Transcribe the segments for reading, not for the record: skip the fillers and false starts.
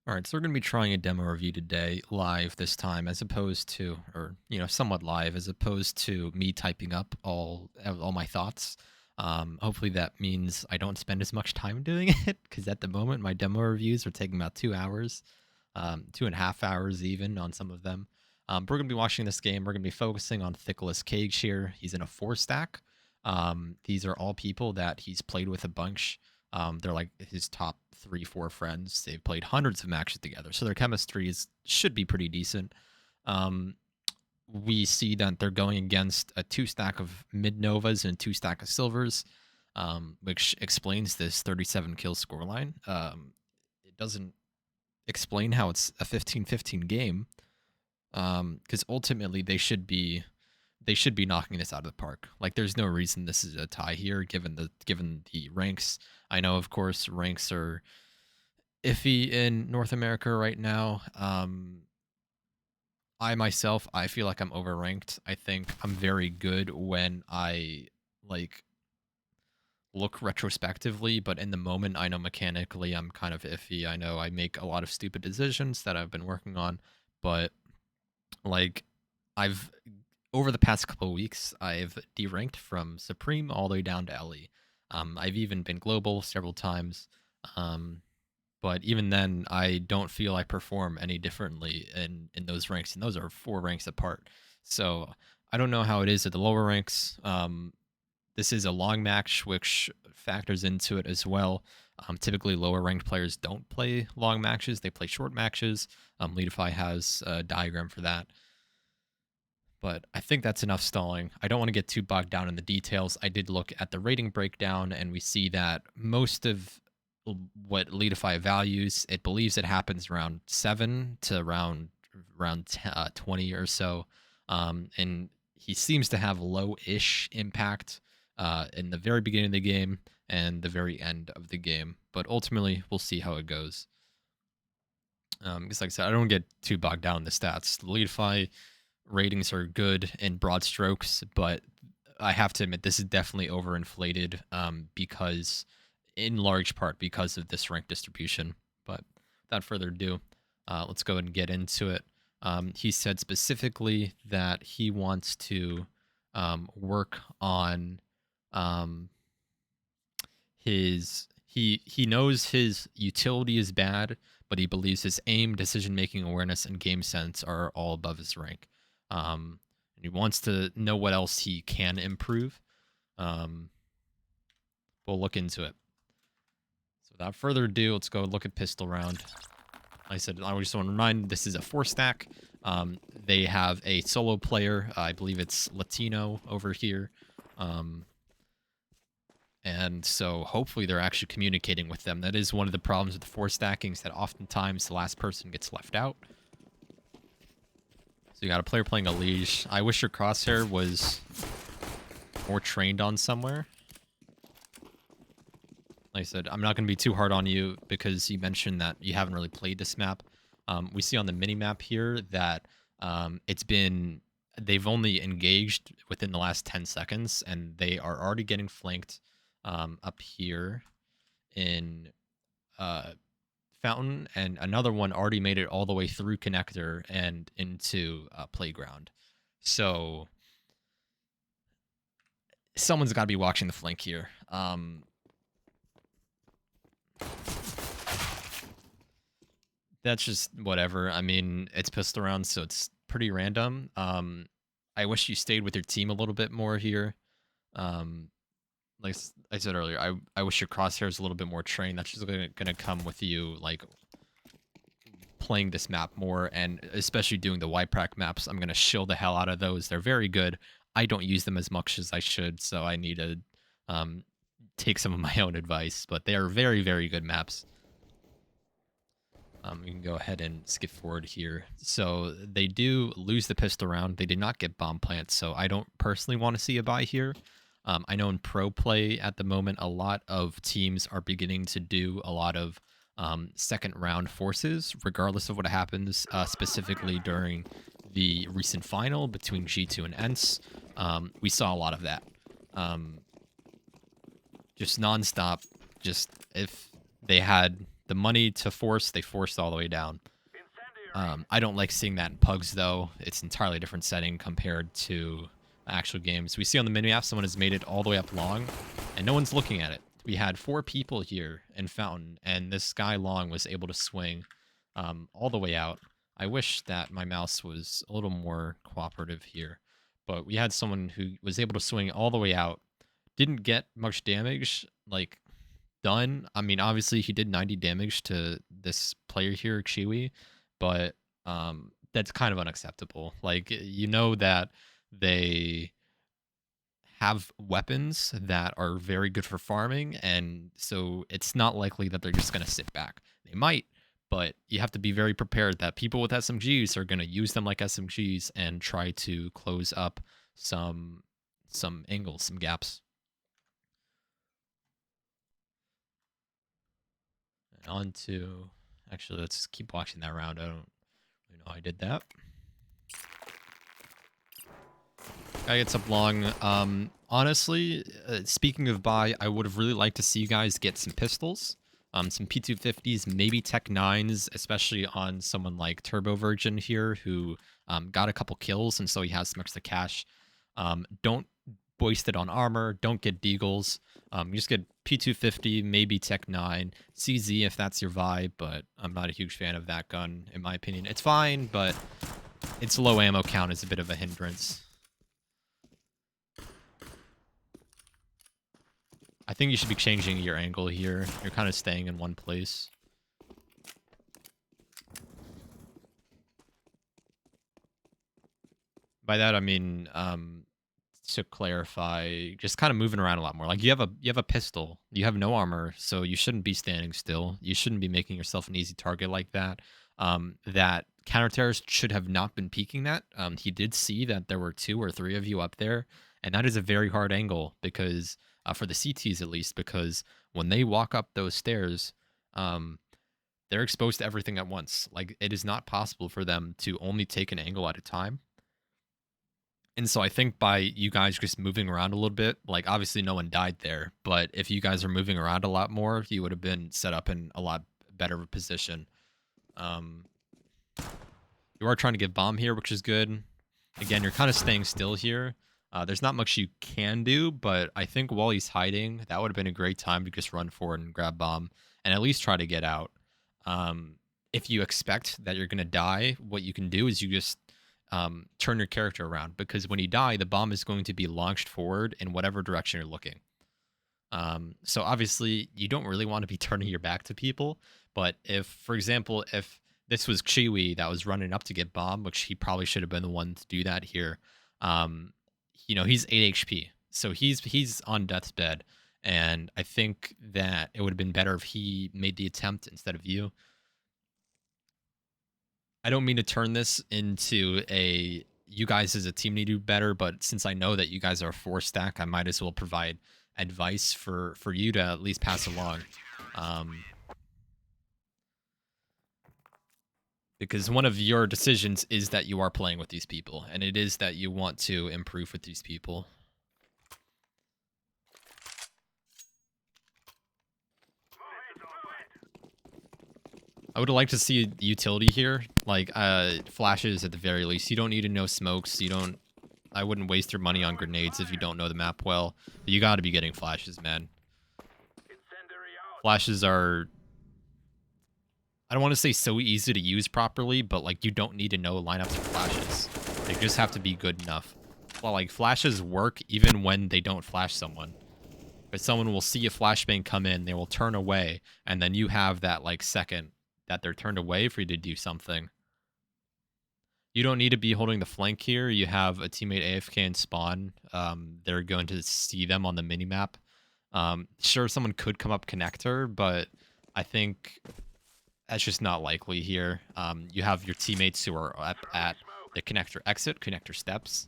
All right, so we're going to be trying a demo review today, live this time, as opposed to, or somewhat live, as opposed to me typing up all my thoughts. Hopefully that means I don't spend as much time doing it, because at the moment my demo reviews are taking about 2 hours, 2.5 hours even on some of them. But we're going to be watching this game. We're going to be focusing on ThiccolasCage here. He's in a 4-stack. These are all people that he's played with a bunch. They're like his top 3, 4 friends. They've played hundreds of matches together, so their chemistry should be pretty decent. We see that they're going against a 2-stack of mid novas and 2-stack of silvers, which explains this 37 kill scoreline. It doesn't explain how it's a 15-15 game, because ultimately they should be knocking this out of the park. Like, there's no reason this is a tie here, given the ranks. I know, of course, ranks are iffy in North America right now. I feel like I'm overranked. I think I'm very good when I look retrospectively, but in the moment, I know mechanically I'm kind of iffy. I know I make a lot of stupid decisions that I've been working on, but like I've over the past couple of weeks, I've deranked from Supreme all the way down to LE. I've even been global several times. But even then, I don't feel I perform any differently in those ranks, and those are 4 ranks apart. So I don't know how it is at the lower ranks. This is a long match, which factors into it as well. Typically, lower ranked players don't play long matches; they play short matches. Leadify has a diagram for that. But I think that's enough stalling. I don't want to get too bogged down in the details. I did look at the rating breakdown, and we see that most of what Leadify values, it believes it happens around 7 to around 20 or so. And he seems to have low-ish impact in the very beginning of the game and the very end of the game. But ultimately, we'll see how it goes. Because like I said, I don't get too bogged down in the stats. The Leadify ratings are good in broad strokes, but I have to admit this is definitely overinflated, because in large part because of this rank distribution. But without further ado, let's go ahead and get into it. He said specifically that he wants to work on he knows his utility is bad, but he believes his aim, decision making awareness, and game sense are all above his rank. And he wants to know what else he can improve. We'll look into it. So without further ado, let's go look at pistol round. Like I said, I just want to remind, this is a 4-stack. They have a solo player. I believe it's Latino over here. And so hopefully they're actually communicating with them. That is one of the problems with the 4-stacking, is that oftentimes the last person gets left out. So you got a player playing a Liege. I wish your crosshair was more trained on somewhere. Like I said, I'm not going to be too hard on you because you mentioned that you haven't really played this map. We see on the mini-map here that they've only engaged within the last 10 seconds, and they are already getting flanked up here in Fountain, and another one already made it all the way through Connector and into Playground. So someone's got to be watching the flank here. That's just whatever. I mean, it's pistol round, so it's pretty random. I wish you stayed with your team a little bit more here. Like I said earlier, I wish your crosshair was a little bit more trained. That's just gonna come with you, like, playing this map more, and especially doing the YPRAC maps. I'm gonna shill the hell out of those. They're very good. I don't use them as much as I should, so I need to take some of my own advice. But they are very, very good maps. We can go ahead and skip forward here. So they do lose the pistol round. They did not get bomb plants, so I don't personally want to see a buy here. I know in pro play at the moment, a lot of teams are beginning to do a lot of second round forces, regardless of what happens, specifically during the recent final between G2 and ENCE. We saw a lot of that. Just nonstop, just if they had the money to force, they forced all the way down. I don't like seeing that in pugs, though. It's an entirely different setting compared to actual games. We see on the mini-map someone has made it all the way up long, and no one's looking at it. We had 4 people here in Fountain, and this guy long was able to swing all the way out. I wish that my mouse was a little more cooperative here, but we had someone who was able to swing all the way out, didn't get much damage, like, done. I mean, obviously, he did 90 damage to this player here, Chiwi, but that's kind of unacceptable. Like, you know that they have weapons that are very good for farming, and so it's not likely that they're just going to sit back. They might, but you have to be very prepared that people with SMGs are going to use them like SMGs and try to close up some angles, some gaps. And on to, actually, let's keep watching that round. I don't really know how I did that. Guy gets up long. Honestly, speaking of buy, I would have really liked to see you guys get some pistols, some P250s, maybe Tech 9s, especially on someone like Turbo Virgin here, who got a couple kills, and so he has some extra cash. Don't waste it on armor. Don't get deagles. You just get P250, maybe Tech 9, CZ if that's your vibe, but I'm not a huge fan of that gun, in my opinion. It's fine, but its low ammo count is a bit of a hindrance. I think you should be changing your angle here. You're kind of staying in one place. By that I mean, to clarify, just kind of moving around a lot more. Like you have a pistol, you have no armor, so you shouldn't be standing still. You shouldn't be making yourself an easy target like that. That counter-terrorist should have not been peeking that. He did see that there were 2 or 3 of you up there, and that is a very hard angle because for the CTs at least, because when they walk up those stairs, they're exposed to everything at once. Like it is not possible for them to only take an angle at a time. And so I think by you guys just moving around a little bit, like obviously no one died there, but if you guys are moving around a lot more, you would have been set up in a lot better of a position. You are trying to get bomb here, which is good. Again, you're kind of staying still here. There's not much you can do, but I think while he's hiding, that would have been a great time to just run forward and grab bomb and at least try to get out. If you expect that you're going to die, what you can do is you just turn your character around, because when you die, the bomb is going to be launched forward in whatever direction you're looking. So obviously, you don't really want to be turning your back to people, but if, for example, if this was Chiwi that was running up to get bomb, which he probably should have been the one to do that here, you know, he's 8 HP, so he's on death's bed, and I think that it would have been better if he made the attempt instead of you. I don't mean to turn this into a you guys as a team need to do better, but since I know that you guys are 4 stack, I might as well provide advice for you to at least pass along. Because one of your decisions is that you are playing with these people, and it is that you want to improve with these people. I would like to see utility here, like flashes at the very least. You don't need to know smokes. I wouldn't waste your money on grenades if you don't know the map well. But you got to be getting flashes, man. Flashes are, I don't want to say so easy to use properly, but like you don't need to know lineups for flashes. They just have to be good enough. Well, like flashes work even when they don't flash someone. But someone will see a flashbang come in, they will turn away, and then you have that like second that they're turned away for you to do something. You don't need to be holding the flank here. You have a teammate AFK and spawn. They're going to see them on the minimap. Sure, someone could come up connector, but I think that's just not likely here. You have your teammates who are up at the connector exit, connector steps.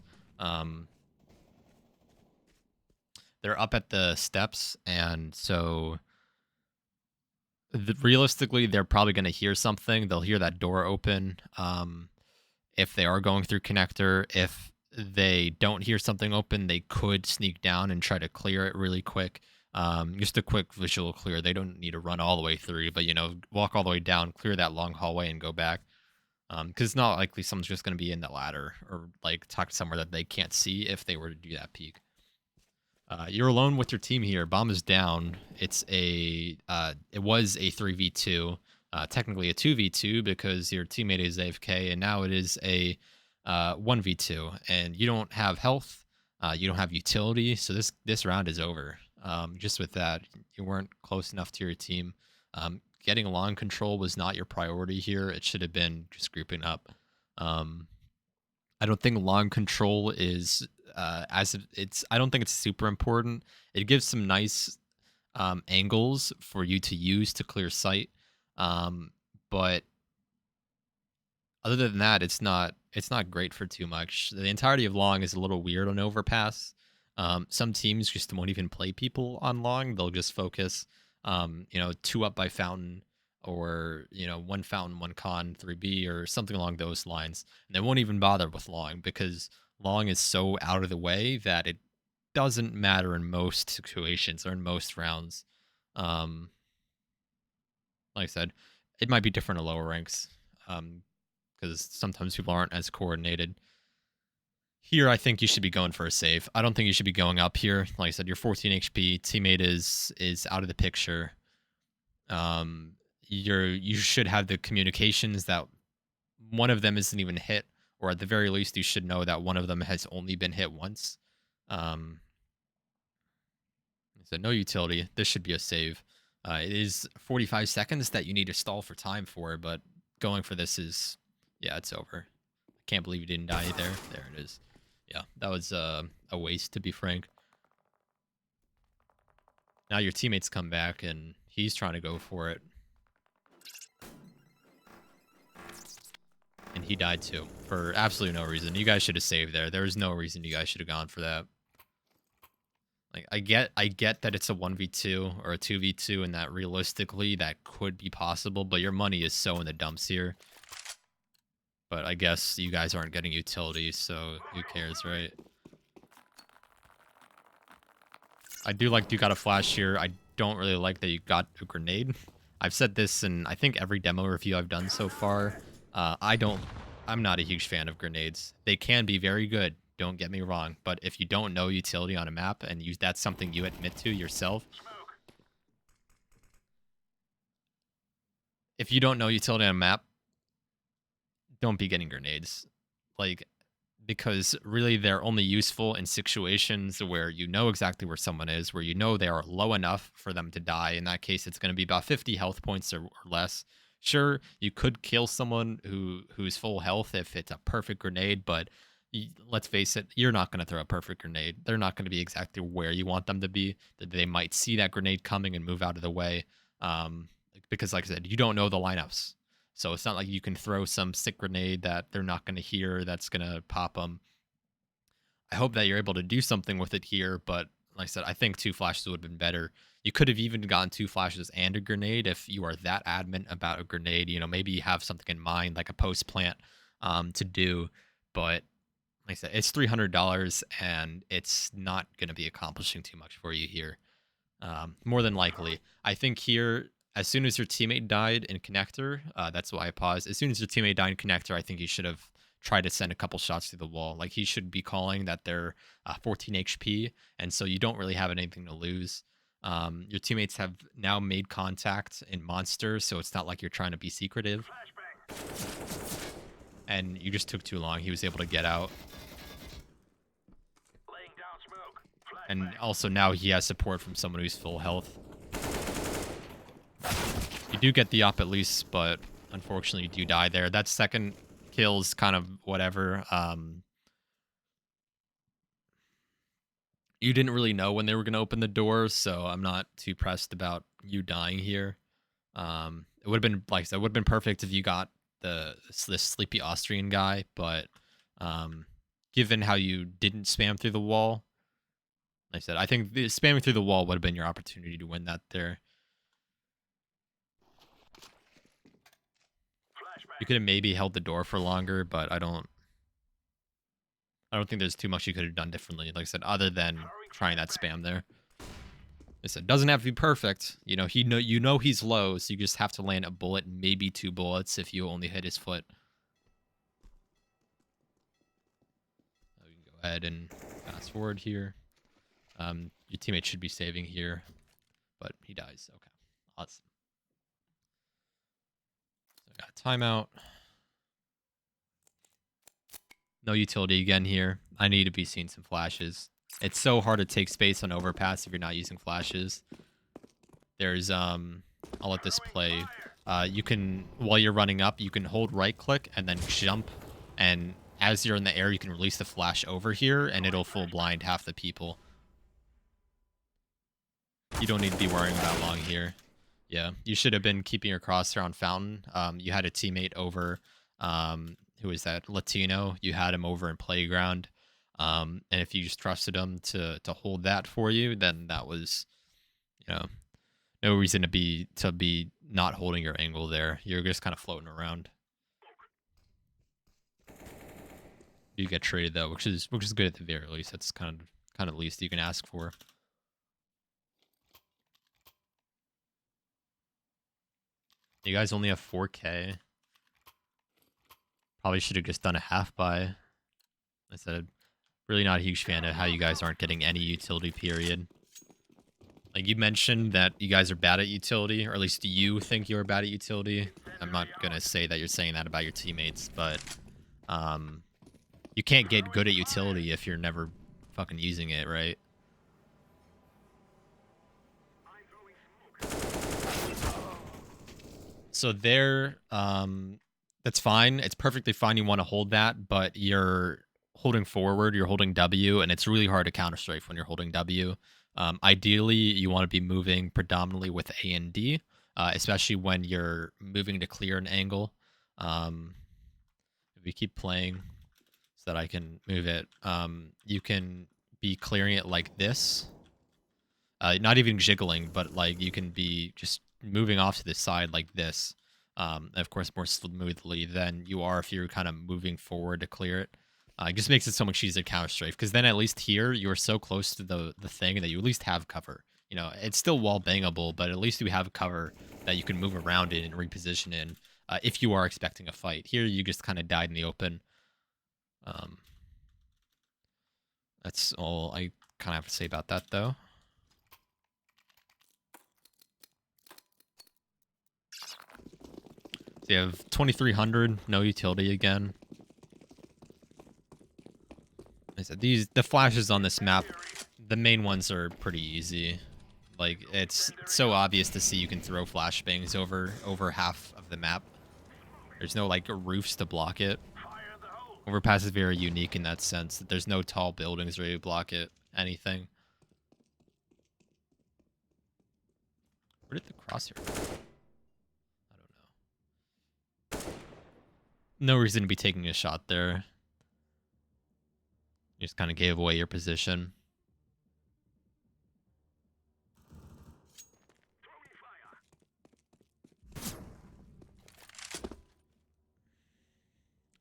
They're up at the steps, and so realistically, they're probably going to hear something. They'll hear that door open. If they are going through connector, if they don't hear something open, they could sneak down and try to clear it really quick. Just a quick visual clear. They don't need to run all the way through, but walk all the way down, clear that long hallway, and go back. Because it's not likely someone's just going to be in the ladder or like tucked somewhere that they can't see if they were to do that peek. You're alone with your team here. Bomb is down. It was a 3v2, technically a 2v2 because your teammate is AFK, and now it is a 1v2. And you don't have health, you don't have utility, so this round is over. Just with that, you weren't close enough to your team. Getting long control was not your priority here. It should have been just grouping up. I don't think long control is I don't think it's super important. It gives some nice angles for you to use to clear sight, but other than that, it's not great for too much. The entirety of long is a little weird on Overpass. Some teams just won't even play people on long. They'll just focus, two up by fountain, or one fountain, one con, 3B, or something along those lines. And they won't even bother with long because long is so out of the way that it doesn't matter in most situations or in most rounds. Um, like I said, it might be different at lower ranks. Because sometimes people aren't as coordinated. Here, I think you should be going for a save. I don't think you should be going up here. Like I said, you're 14 HP. Teammate is out of the picture. You should have the communications that one of them isn't even hit, or at the very least, you should know that one of them has only been hit once. So no utility. This should be a save. It is 45 seconds that you need to stall for time for, but going for this is, yeah, it's over. I can't believe you didn't die there. There it is. Yeah, that was a waste, to be frank. Now your teammates come back, and he's trying to go for it. And he died too, for absolutely no reason. You guys should have saved there. There was no reason you guys should have gone for that. Like, I get that it's a 1v2 or a 2v2, and that realistically that could be possible, but your money is so in the dumps here. But I guess you guys aren't getting utilities, so who cares, right? I do like you got a flash here. I don't really like that you got a grenade. I've said this in, I think, every demo review I've done so far. I'm not a huge fan of grenades. They can be very good, don't get me wrong, but if you don't know utility on a map, and that's something you admit to yourself, if you don't know utility on a map, don't be getting grenades. Like, because really they're only useful in situations where you know exactly where someone is, where you know they are low enough for them to die. In that case, it's going to be about 50 health points or less. Sure, you could kill someone who's full health if it's a perfect grenade, but let's face it, you're not going to throw a perfect grenade. They're not going to be exactly where you want them to be. They might see that grenade coming and move out of the way, because, like I said, you don't know the lineups. So it's not like you can throw some sick grenade that they're not going to hear that's going to pop them. I hope that you're able to do something with it here, but like I said, I think 2 flashes would have been better. You could have even gotten 2 flashes and a grenade if you are that adamant about a grenade. Maybe you have something in mind, like a post plant, to do. But like I said, it's $300, and it's not going to be accomplishing too much for you here. More than likely. I think here, as soon as your teammate died in connector, that's why I paused. As soon as your teammate died in connector, I think you should have tried to send a couple shots through the wall. Like, he should be calling that they're 14 HP, and so you don't really have anything to lose. Your teammates have now made contact in monster, so it's not like you're trying to be secretive. And you just took too long. He was able to get out. And also now he has support from someone who's full health. You do get the op at least, but unfortunately you do die there. That second kill's kind of whatever. You didn't really know when they were going to open the door, so I'm not too pressed about you dying here. It would have been, like I said, it would have been perfect if you got this sleepy Austrian guy, but given how you didn't spam through the wall, like I said, I think the spamming through the wall would have been your opportunity to win that there. You could have maybe held the door for longer, but I don't think there's too much you could have done differently, like I said, other than trying that spam there. It doesn't have to be perfect. You know he's low, so you just have to land a bullet, maybe 2 bullets if you only hit his foot. We can go ahead and fast forward here. Your teammate should be saving here, but he dies. Okay, awesome. So I got a timeout. No utility again here. I need to be seeing some flashes. It's so hard to take space on Overpass if you're not using flashes. There's I'll let this play. You can, while you're running up, you can hold right click and then jump, and as you're in the air you can release the flash over here and it'll full blind half the people. You don't need to be worrying about long here. Yeah, you should have been keeping your crosshair on Fountain. You had a teammate over, who was that, Latino? You had him over in Playground. And if you just trusted him to hold that for you, then that was, you know, no reason to be not holding your angle there. You're just kind of floating around. You get traded though, which is good at the very least. That's kind of least you can ask for. You guys only have 4K. Probably should have just done a half buy. I said, really not a huge fan of how you guys aren't getting any utility, period. Like, you mentioned that you guys are bad at utility, or at least you think you're bad at utility. I'm not going to say that you're saying that about your teammates, but you can't get good at utility if you're never fucking using it, right? So there, that's fine. It's perfectly fine. You want to hold that, but you're holding forward. You're holding W, and it's really hard to counter strafe when you're holding W. Ideally, you want to be moving predominantly with A and D, especially when you're moving to clear an angle. If we keep playing so that I can move it, you can be clearing it like this. Not even jiggling, but like you can be just moving off to the side like this. Of course, more smoothly than you are if you're kind of moving forward to clear it. It just makes it so much easier to counter strafe, because then at least here you're so close to the thing that you at least have cover. You know, it's still wall bangable, but at least you have cover that you can move around in and reposition in if you are expecting a fight. Here you just kind of died in the open. That's all I kind of have to say about that, though. So you have 2300, no utility again. I said the flashes on this map, the main ones are pretty easy. Like, it's so obvious to see you can throw flashbangs over half of the map. There's no like roofs to block it. Overpass is very unique in that sense that there's no tall buildings ready to block it. Anything. Where did the crosshair go? I don't know. No reason to be taking a shot there. You just kind of gave away your position.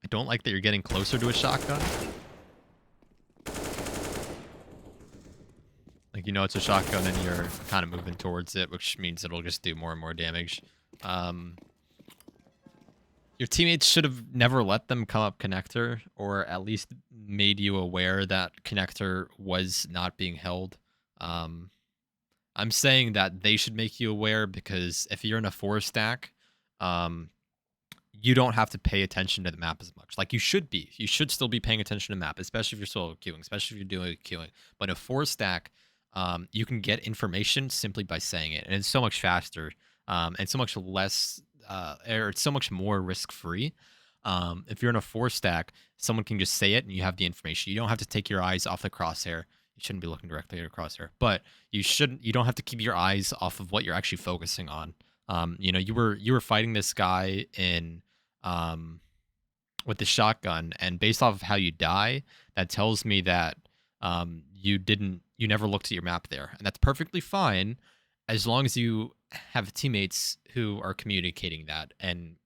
I don't like that you're getting closer to a shotgun. Like, you know it's a shotgun and you're kind of moving towards it, which means it'll just do more and more damage. Your teammates should have never let them come up connector, or at least made you aware that connector was not being held. I'm saying that they should make you aware, because if you're in a 4-stack, you don't have to pay attention to the map as much. Like, you should be. You should still be paying attention to the map, especially if you're solo queuing, especially if you're doing queuing. But in a 4-stack, you can get information simply by saying it, and it's so much faster, and so much less, or it's so much more risk-free. If you're in a 4-stack, someone can just say it, and you have the information. You don't have to take your eyes off the crosshair. You shouldn't be looking directly at your crosshair, but you don't have to keep your eyes off of what you're actually focusing on. You know, you were fighting this guy in with the shotgun, and based off of how you die, that tells me that you never looked at your map there, and that's perfectly fine as long as you have teammates who are communicating that. And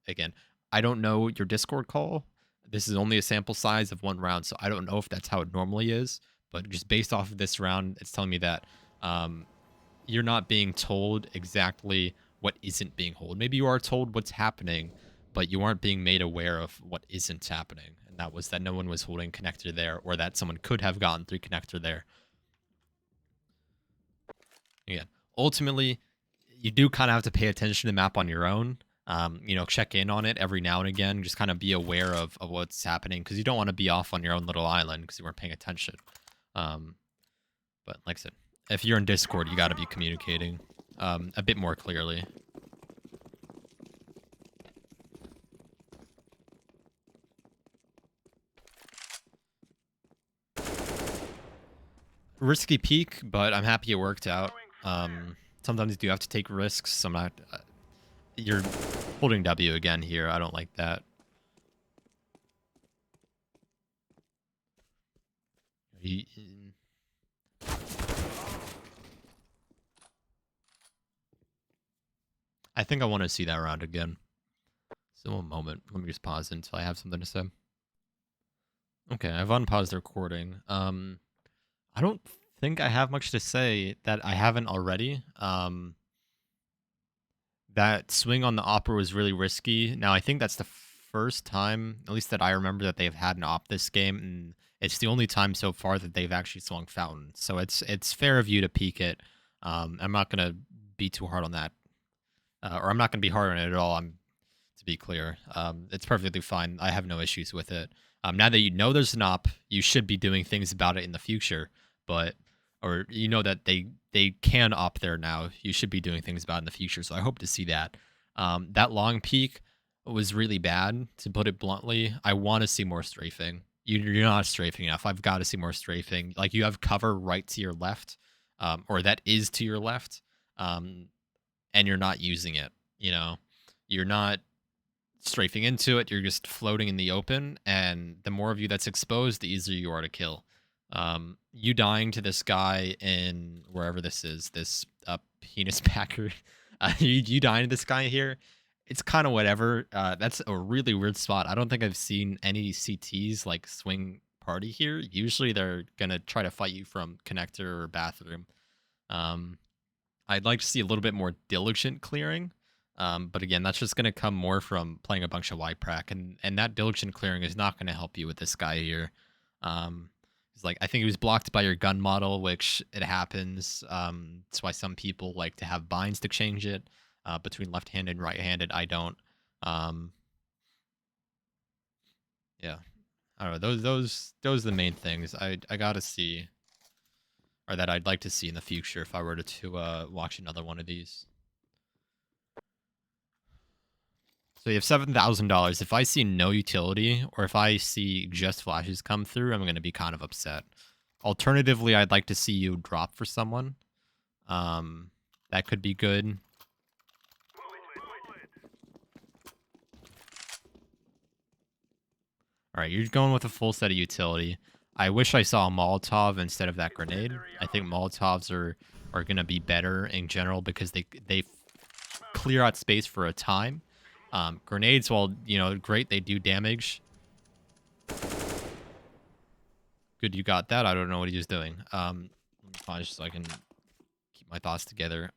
again, I don't know your Discord call. This is only a sample size of 1 round, so I don't know if that's how it normally is, but just based off of this round, it's telling me that you're not being told exactly what isn't being told. Maybe you are told what's happening, but you aren't being made aware of what isn't happening. And that was that no one was holding connector there, or that someone could have gotten through connector there. Again, ultimately, you do kind of have to pay attention to the map on your own. Check in on it every now and again. Just kind of be aware of what's happening, because you don't want to be off on your own little island because you weren't paying attention. But like I said, if you're in Discord, you got to be communicating a bit more clearly. Risky peak, but I'm happy it worked out. Sometimes you do have to take risks. I'm not. You're holding W again here. I don't like that. I think I want to see that round again. So a moment. Let me just pause until I have something to say. Okay, I've unpaused the recording. I don't think I have much to say that I haven't already. That swing on the opera was really risky. Now, I think that's the first time, at least that I remember, that they've had an op this game, and it's the only time so far that they've actually swung fountain. So it's fair of you to peek it. I'm not gonna be too hard on that, or I'm not gonna be hard on it at all. To be clear, it's perfectly fine. I have no issues with it. Now that you know there's an op, you should be doing things about it in the future. But or you know that they can op there now. You should be doing things about it in the future. So I hope to see that. That long peak was really bad, to put it bluntly. I want to see more strafing. You're not strafing enough. I've got to see more strafing. Like, you have cover right to your left, or that is to your left, and you're not using it. You're not strafing into it. You're just floating in the open, and the more of you that's exposed, the easier you are to kill. You dying to this guy in wherever this is, this penis packer, you dying to this guy here, it's kind of whatever. That's a really weird spot. I don't think I've seen any CTs like swing party here. Usually they're gonna try to fight you from connector or bathroom. I'd like to see a little bit more diligent clearing. But again, that's just going to come more from playing a bunch of YPRAC, and that diligent clearing is not going to help you with this guy here. It's like, I think he was blocked by your gun model, which it happens. That's why some people like to have binds to change it between left-handed and right-handed. I don't. Yeah, I don't know. Those are the main things I gotta see, or that I'd like to see in the future if I were to watch another one of these. So you have $7,000. If I see no utility, or if I see just flashes come through, I'm going to be kind of upset. Alternatively, I'd like to see you drop for someone. That could be good. All right, you're going with a full set of utility. I wish I saw a Molotov instead of that grenade. I think Molotovs are going to be better in general, because they clear out space for a time. Grenades, while great, they do damage. Good, you got that. I don't know what he was doing. Let me pause so I can keep my thoughts together.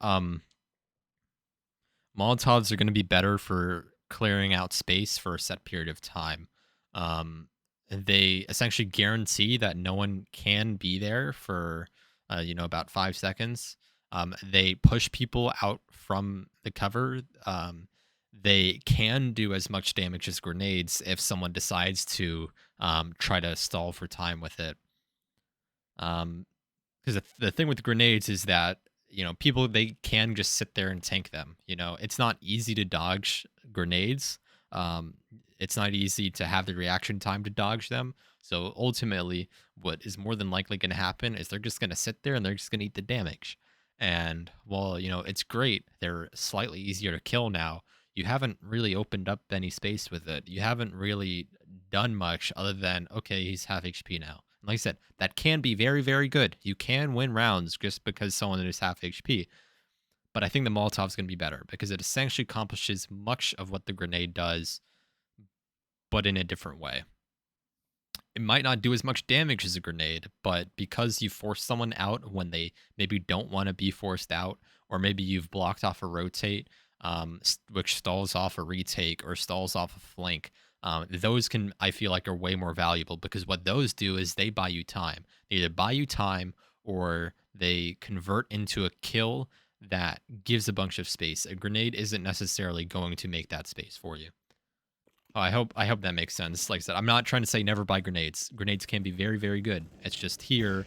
Molotovs are going to be better for clearing out space for a set period of time. They essentially guarantee that no one can be there for about 5 seconds. They push people out from the cover. They can do as much damage as grenades if someone decides to try to stall for time with it. Because the thing with grenades is that people, they can just sit there and tank them. It's not easy to dodge grenades. It's not easy to have the reaction time to dodge them. So ultimately, what is more than likely going to happen is they're just going to sit there and they're just going to eat the damage. And while it's great, they're slightly easier to kill now. You haven't really opened up any space with it. You haven't really done much other than, okay, he's half HP now. And like I said, that can be very, very good. You can win rounds just because someone is half HP. But I think the Molotov's going to be better, because it essentially accomplishes much of what the grenade does, but in a different way. it might not do as much damage as a grenade, but because you force someone out when they maybe don't want to be forced out, or maybe you've blocked off a rotate, which stalls off a retake or stalls off a flank, those can, I feel like, are way more valuable because what those do is they buy you time. They either buy you time or they convert into a kill that gives a bunch of space. A grenade isn't necessarily going to make that space for you. Oh, I hope that makes sense. Like I said, I'm not trying to say never buy grenades. Grenades can be very, very good. It's just here,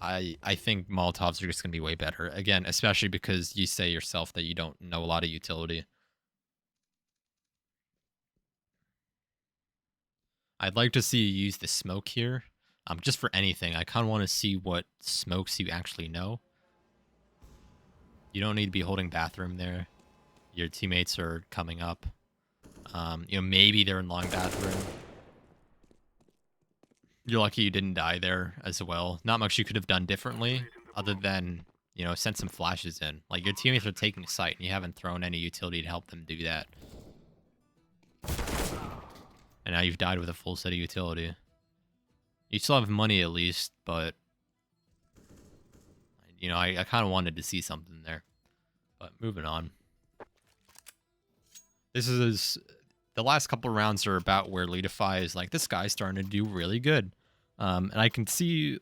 I think Molotovs are just gonna be way better. Again, especially because you say yourself that you don't know a lot of utility. I'd like to see you use the smoke here. Just for anything. I kind of want to see what smokes you actually know. You don't need to be holding bathroom there. Your teammates are coming up. Maybe they're in long bathroom. You're lucky you didn't die there as well. Not much you could have done differently other than, send some flashes in. Like, your teammates are taking sight, and you haven't thrown any utility to help them do that. And now you've died with a full set of utility. You still have money at least, but, I kind of wanted to see something there. But moving on. This is... The last couple rounds are about where Leadify is like, this guy's starting to do really good. And I can see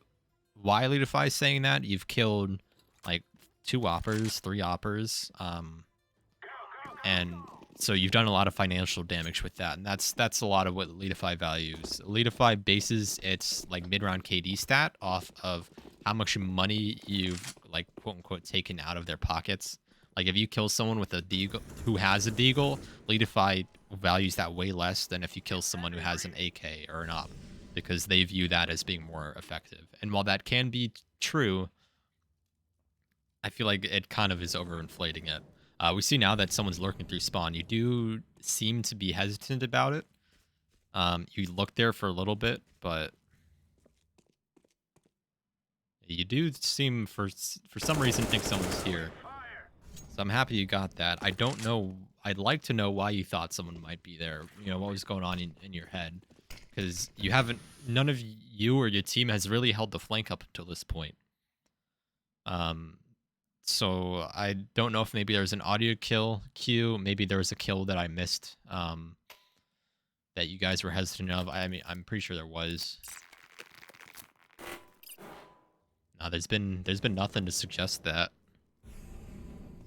why Leadify is saying that. You've killed, like, 2 oppers, 3 oppers. And so you've done a lot of financial damage with that. And that's a lot of what Leadify values. Leadify bases its, like, mid-round KD stat off of how much money you've, like, quote-unquote, taken out of their pockets. Like, if you kill someone with a deagle, who has a deagle, Leadify values that way less than if you kill someone who has an AK or an op, because they view that as being more effective. And while that can be true, I feel like it kind of is overinflating it. We see now that someone's lurking through spawn. You do seem to be hesitant about it. You look there for a little bit, but you do seem, for some reason, think someone's here. So I'm happy you got that. I don't know. I'd like to know why you thought someone might be there. What was going on in your head? Because none of you or your team has really held the flank up until this point. So I don't know if maybe there's an audio kill queue. Maybe there was a kill that I missed that you guys were hesitant of. I mean, I'm pretty sure there was. No, there's been nothing to suggest that.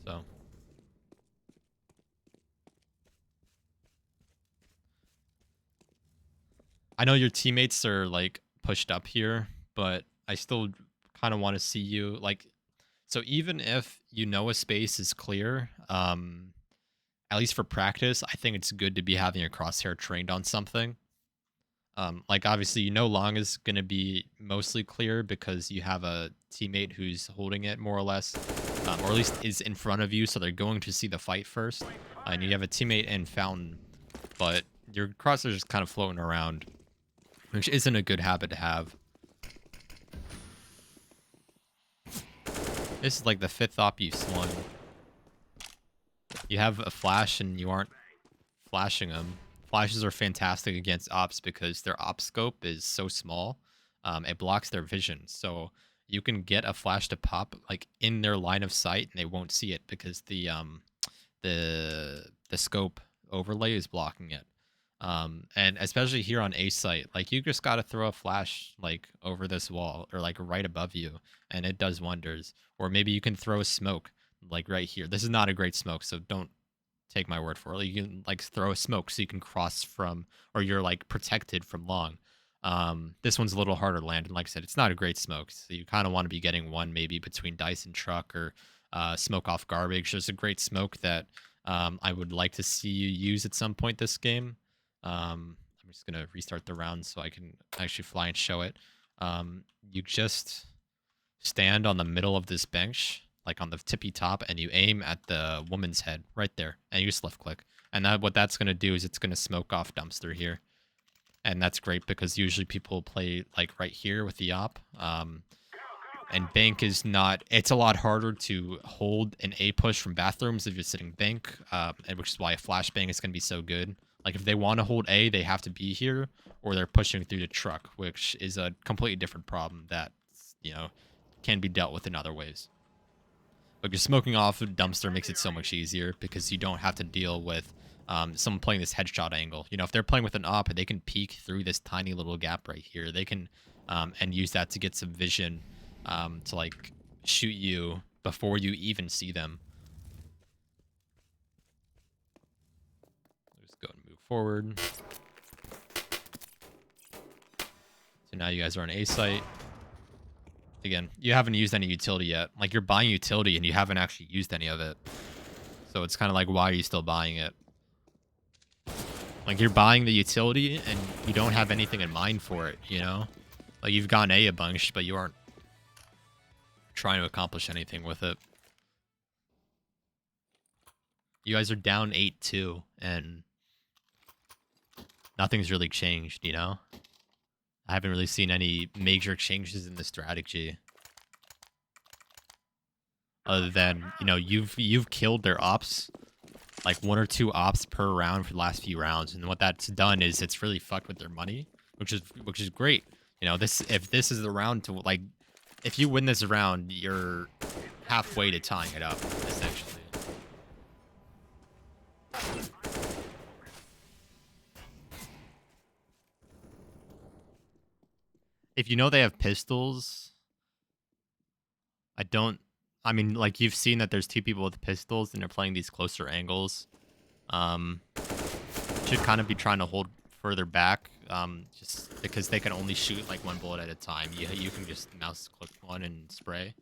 So I know your teammates are like pushed up here, but I still kind of want to see you like. So even if a space is clear, at least for practice, I think it's good to be having your crosshair trained on something. Like obviously long is going to be mostly clear because you have a teammate who's holding it more or less, or at least is in front of you, so they're going to see the fight first. And you have a teammate in fountain, but your crosshair is just kind of floating around, which isn't a good habit to have. This is like the 5th op you've swung. You have a flash and you aren't flashing them. Flashes are fantastic against ops because their op scope is so small. It blocks their vision. So you can get a flash to pop like in their line of sight and they won't see it because the scope overlay is blocking it. And especially here on A site, like you just got to throw a flash like over this wall or like right above you and it does wonders. Or maybe you can throw a smoke like right here. This is not a great smoke, so don't take my word for it. You can like throw a smoke so you can cross from, or you're like protected from long. This one's a little harder to land, and like I said, it's not a great smoke, so you kind of want to be getting one maybe between dice and truck or smoke off garbage. There's a great smoke that I would like to see you use at some point this game. I'm just gonna restart the round so I can actually fly and show it. You just stand on the middle of this bench, like on the tippy top, and you aim at the woman's head right there, and you just left click. And what that's going to do is it's going to smoke off dumpster here. And that's great because usually people play like right here with the op. And bank is not, it's a lot harder to hold an A push from bathrooms if you're sitting bank, which is why a flashbang is going to be so good. Like if they want to hold A, they have to be here, or they're pushing through the truck, which is a completely different problem that, you know, can be dealt with in other ways. But just smoking off a dumpster makes it so much easier because you don't have to deal with someone playing this headshot angle. You know, if they're playing with an op, they can peek through this tiny little gap right here. They can and use that to get some vision to like shoot you before you even see them. Just go and move forward. So now you guys are on A site. Again, you haven't used any utility yet. Like, you're buying utility and you haven't actually used any of it. So it's kind of like, why are you still buying it? Like, you're buying the utility and you don't have anything in mind for it, you know? Like, you've gotten A bunch, but you aren't trying to accomplish anything with it. You guys are down 8-2, and nothing's really changed, you know? I haven't really seen any major changes in the strategy. Other than, you know, you've killed their ops, like 1 or 2 ops per round for the last few rounds, and what that's done is it's really fucked with their money, which is great. You know, if this is the round to, like, if you win this round, you're halfway to tying it up, essentially. If you know they have pistols, I mean, like, you've seen that there's 2 people with pistols and they're playing these closer angles. Should kind of be trying to hold further back, just because they can only shoot like 1 bullet at a time. You can just mouse click 1 and spray.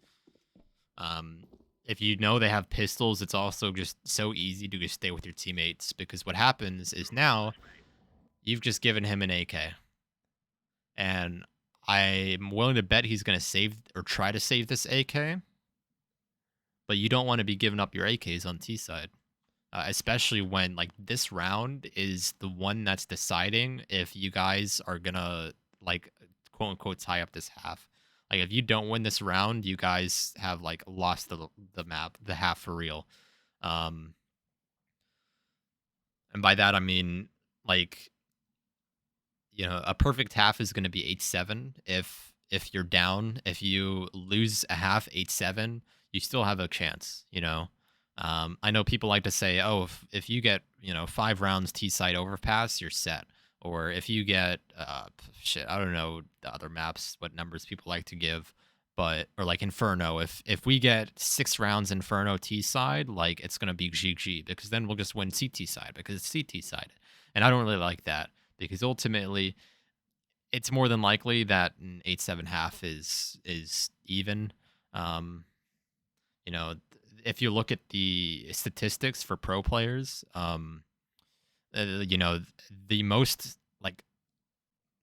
If you know they have pistols, it's also just so easy to just stay with your teammates, because what happens is now you've just given him an AK. And I'm willing to bet he's going to save or try to save this AK. But you don't want to be giving up your AKs on T side. Especially when, like, this round is the one that's deciding if you guys are going to, like, quote-unquote tie up this half. Like, if you don't win this round, you guys have, like, lost the map, the half for real. And by that, I mean, like, you know, a perfect half is going to be 8-7. If you're down, if you lose a half 8-7, you still have a chance, you know. I know people like to say, oh, if you get, you know, 5 rounds T-side overpass, you're set. Or if you get, shit, I don't know the other maps, what numbers people like to give. But, or like Inferno, if we get 6 rounds Inferno T-side, like, it's going to be GG, because then we'll just win CT side, because it's CT side. And I don't really like that, because ultimately it's more than likely that an 8-7 half is even. You know, if you look at the statistics for pro players, you know, the most, like,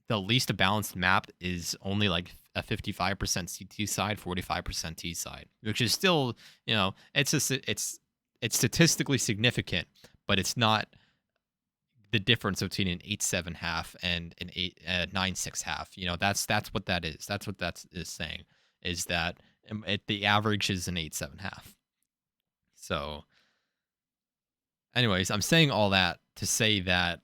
the least balanced map is only like a 55% CT side, 45% T side, which is still, you know, it's statistically significant, but it's not the difference between an 8-7 half and an 9-6 half. You know, that's what that is. That's what that is saying, is that the average is an 8-7 half. So, anyways, I'm saying all that to say that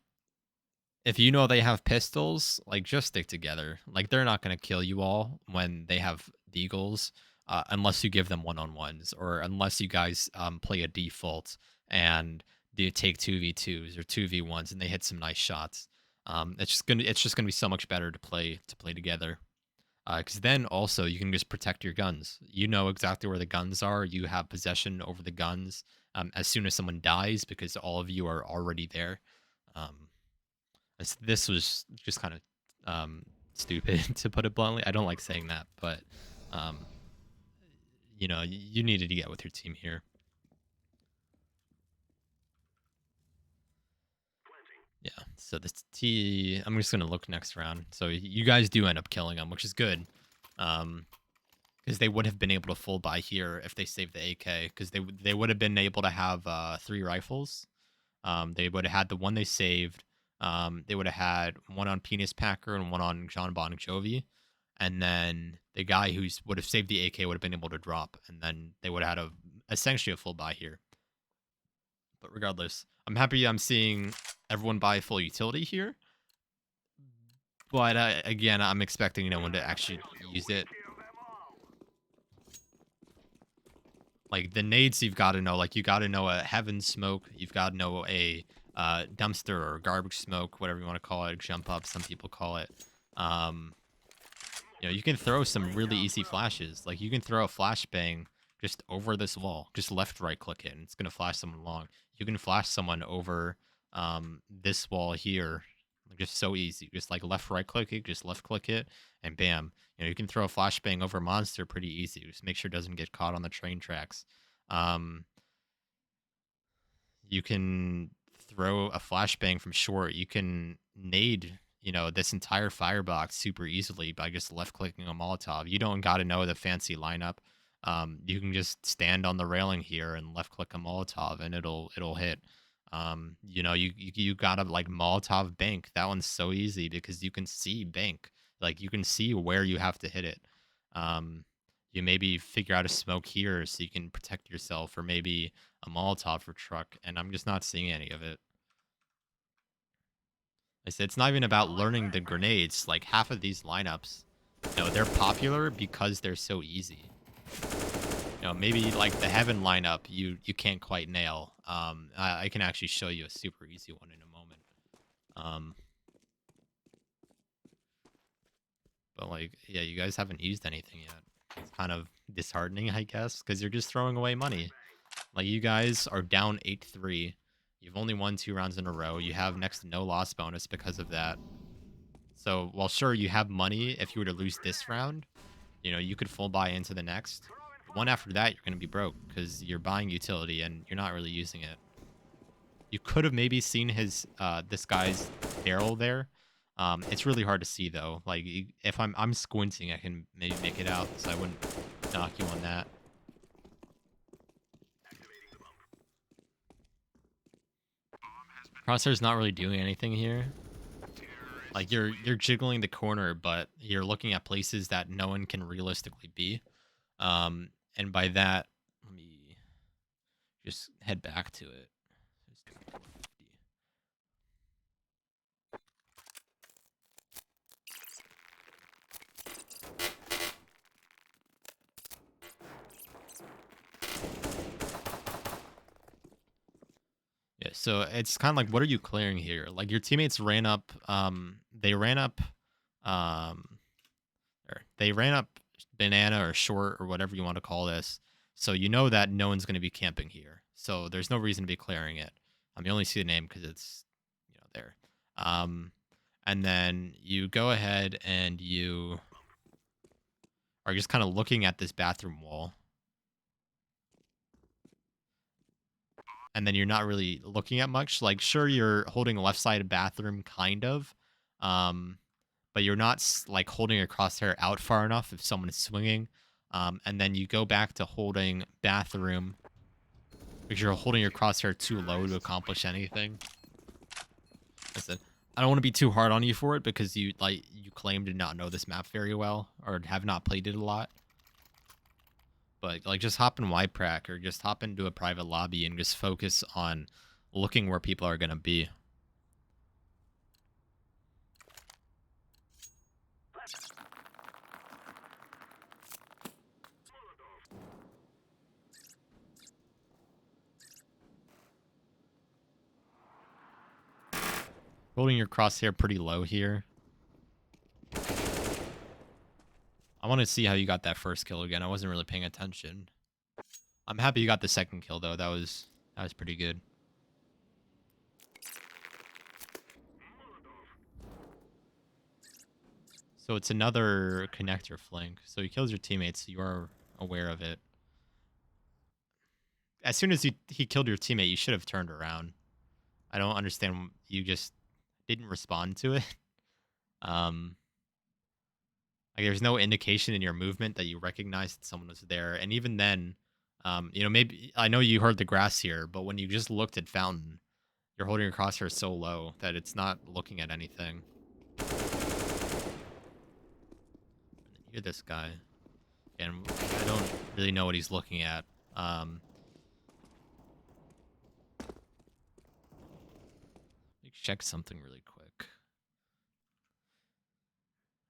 if you know they have pistols, like, just stick together. Like, they're not going to kill you all when they have deagles, unless you give them one-on-ones, or unless you guys play a default and they take 2v2s or 2v1s and they hit some nice shots. It's just gonna be so much better to play together. Because then also you can just protect your guns. You know exactly where the guns are. You have possession over the guns as soon as someone dies, because all of you are already there. This was just kind of stupid, to put it bluntly. I don't like saying that, but you know, you needed to get with your team here. Yeah, so this T, I'm just gonna look next round. So you guys do end up killing them, which is good, because they would have been able to full buy here if they saved the AK, because they would have been able to have 3 rifles. They would have had the one they saved. They would have had one on Penis Packer and one on John Bon Jovi, and then the guy who would have saved the AK would have been able to drop, and then they would have had essentially a full buy here. But regardless, I'm happy I'm seeing everyone buy full utility here. But again, I'm expecting no one to actually use it. Like the nades, you've got to know. Like you got to know a heaven smoke. You've got to know a dumpster or garbage smoke, whatever you want to call it. Jump up, some people call it. Um, you can throw some really easy flashes. Like you can throw a flashbang just over this wall. Just right click it, and it's gonna flash someone along. You can flash someone over this wall here. Just so easy. Just like right click it, just left click it, and bam. You can throw a flashbang over a monster pretty easy. Just make sure it doesn't get caught on the train tracks. You can throw a flashbang from short. You can nade, this entire firebox super easily by just left clicking a Molotov. You don't got to know the fancy lineup. You can just stand on the railing here and left click a Molotov and it'll hit. You gotta like Molotov bank. That one's so easy because you can see bank. Like you can see where you have to hit it. You maybe figure out a smoke here so you can protect yourself, or maybe a Molotov for truck, and I'm just not seeing any of it. I said it's not even about learning the grenades. Like half of these lineups, they're popular because they're so easy. Maybe like the heaven lineup you can't quite nail. I can actually show you a super easy one in a moment. But like, yeah, you guys haven't used anything yet. It's kind of disheartening, I guess, because you're just throwing away money. Like you guys are down 8-3. You've only won 2 rounds in a row. You have next to no loss bonus because of that. So while sure you have money if you were to lose this round, you could full buy into the next. The one after that, you're going to be broke because you're buying utility and you're not really using it. You could have maybe seen his this guy's barrel there. It's really hard to see though. Like if I'm squinting, I can maybe make it out, so I wouldn't knock you on that. Crosshair's not really doing anything here. Like you're jiggling the corner, but you're looking at places that no one can realistically be. And by that, let me just head back to it. Yeah, so it's kind of like, what are you clearing here? Like your teammates ran up, um, they ran up banana or short or whatever you want to call this. So you know that no one's going to be camping here. So there's no reason to be clearing it. You only see the name because it's, there. And then you go ahead and you are just kind of looking at this bathroom wall. And then you're not really looking at much. Like, sure, you're holding left side of bathroom, kind of. But you're not, like, holding your crosshair out far enough if someone is swinging. And then you go back to holding bathroom because you're holding your crosshair too low to accomplish anything. I said, I don't want to be too hard on you for it because you claim to not know this map very well or have not played it a lot. But like, just hop in YPrac or just hop into a private lobby and just focus on looking where people are gonna be. Holding your crosshair pretty low here. I want to see how you got that first kill again. I wasn't really paying attention. I'm happy you got the second kill though. That was pretty good. So it's another connector flank. So he kills your teammates. So you are aware of it. As soon as he killed your teammate, you should have turned around. I don't understand. You just didn't respond to it. Like there's no indication in your movement that you recognized that someone was there. And even then, maybe I know you heard the grass here, but when you just looked at Fountain, you're holding your crosshair so low that it's not looking at anything. You're this guy. And I don't really know what he's looking at. check something really quick.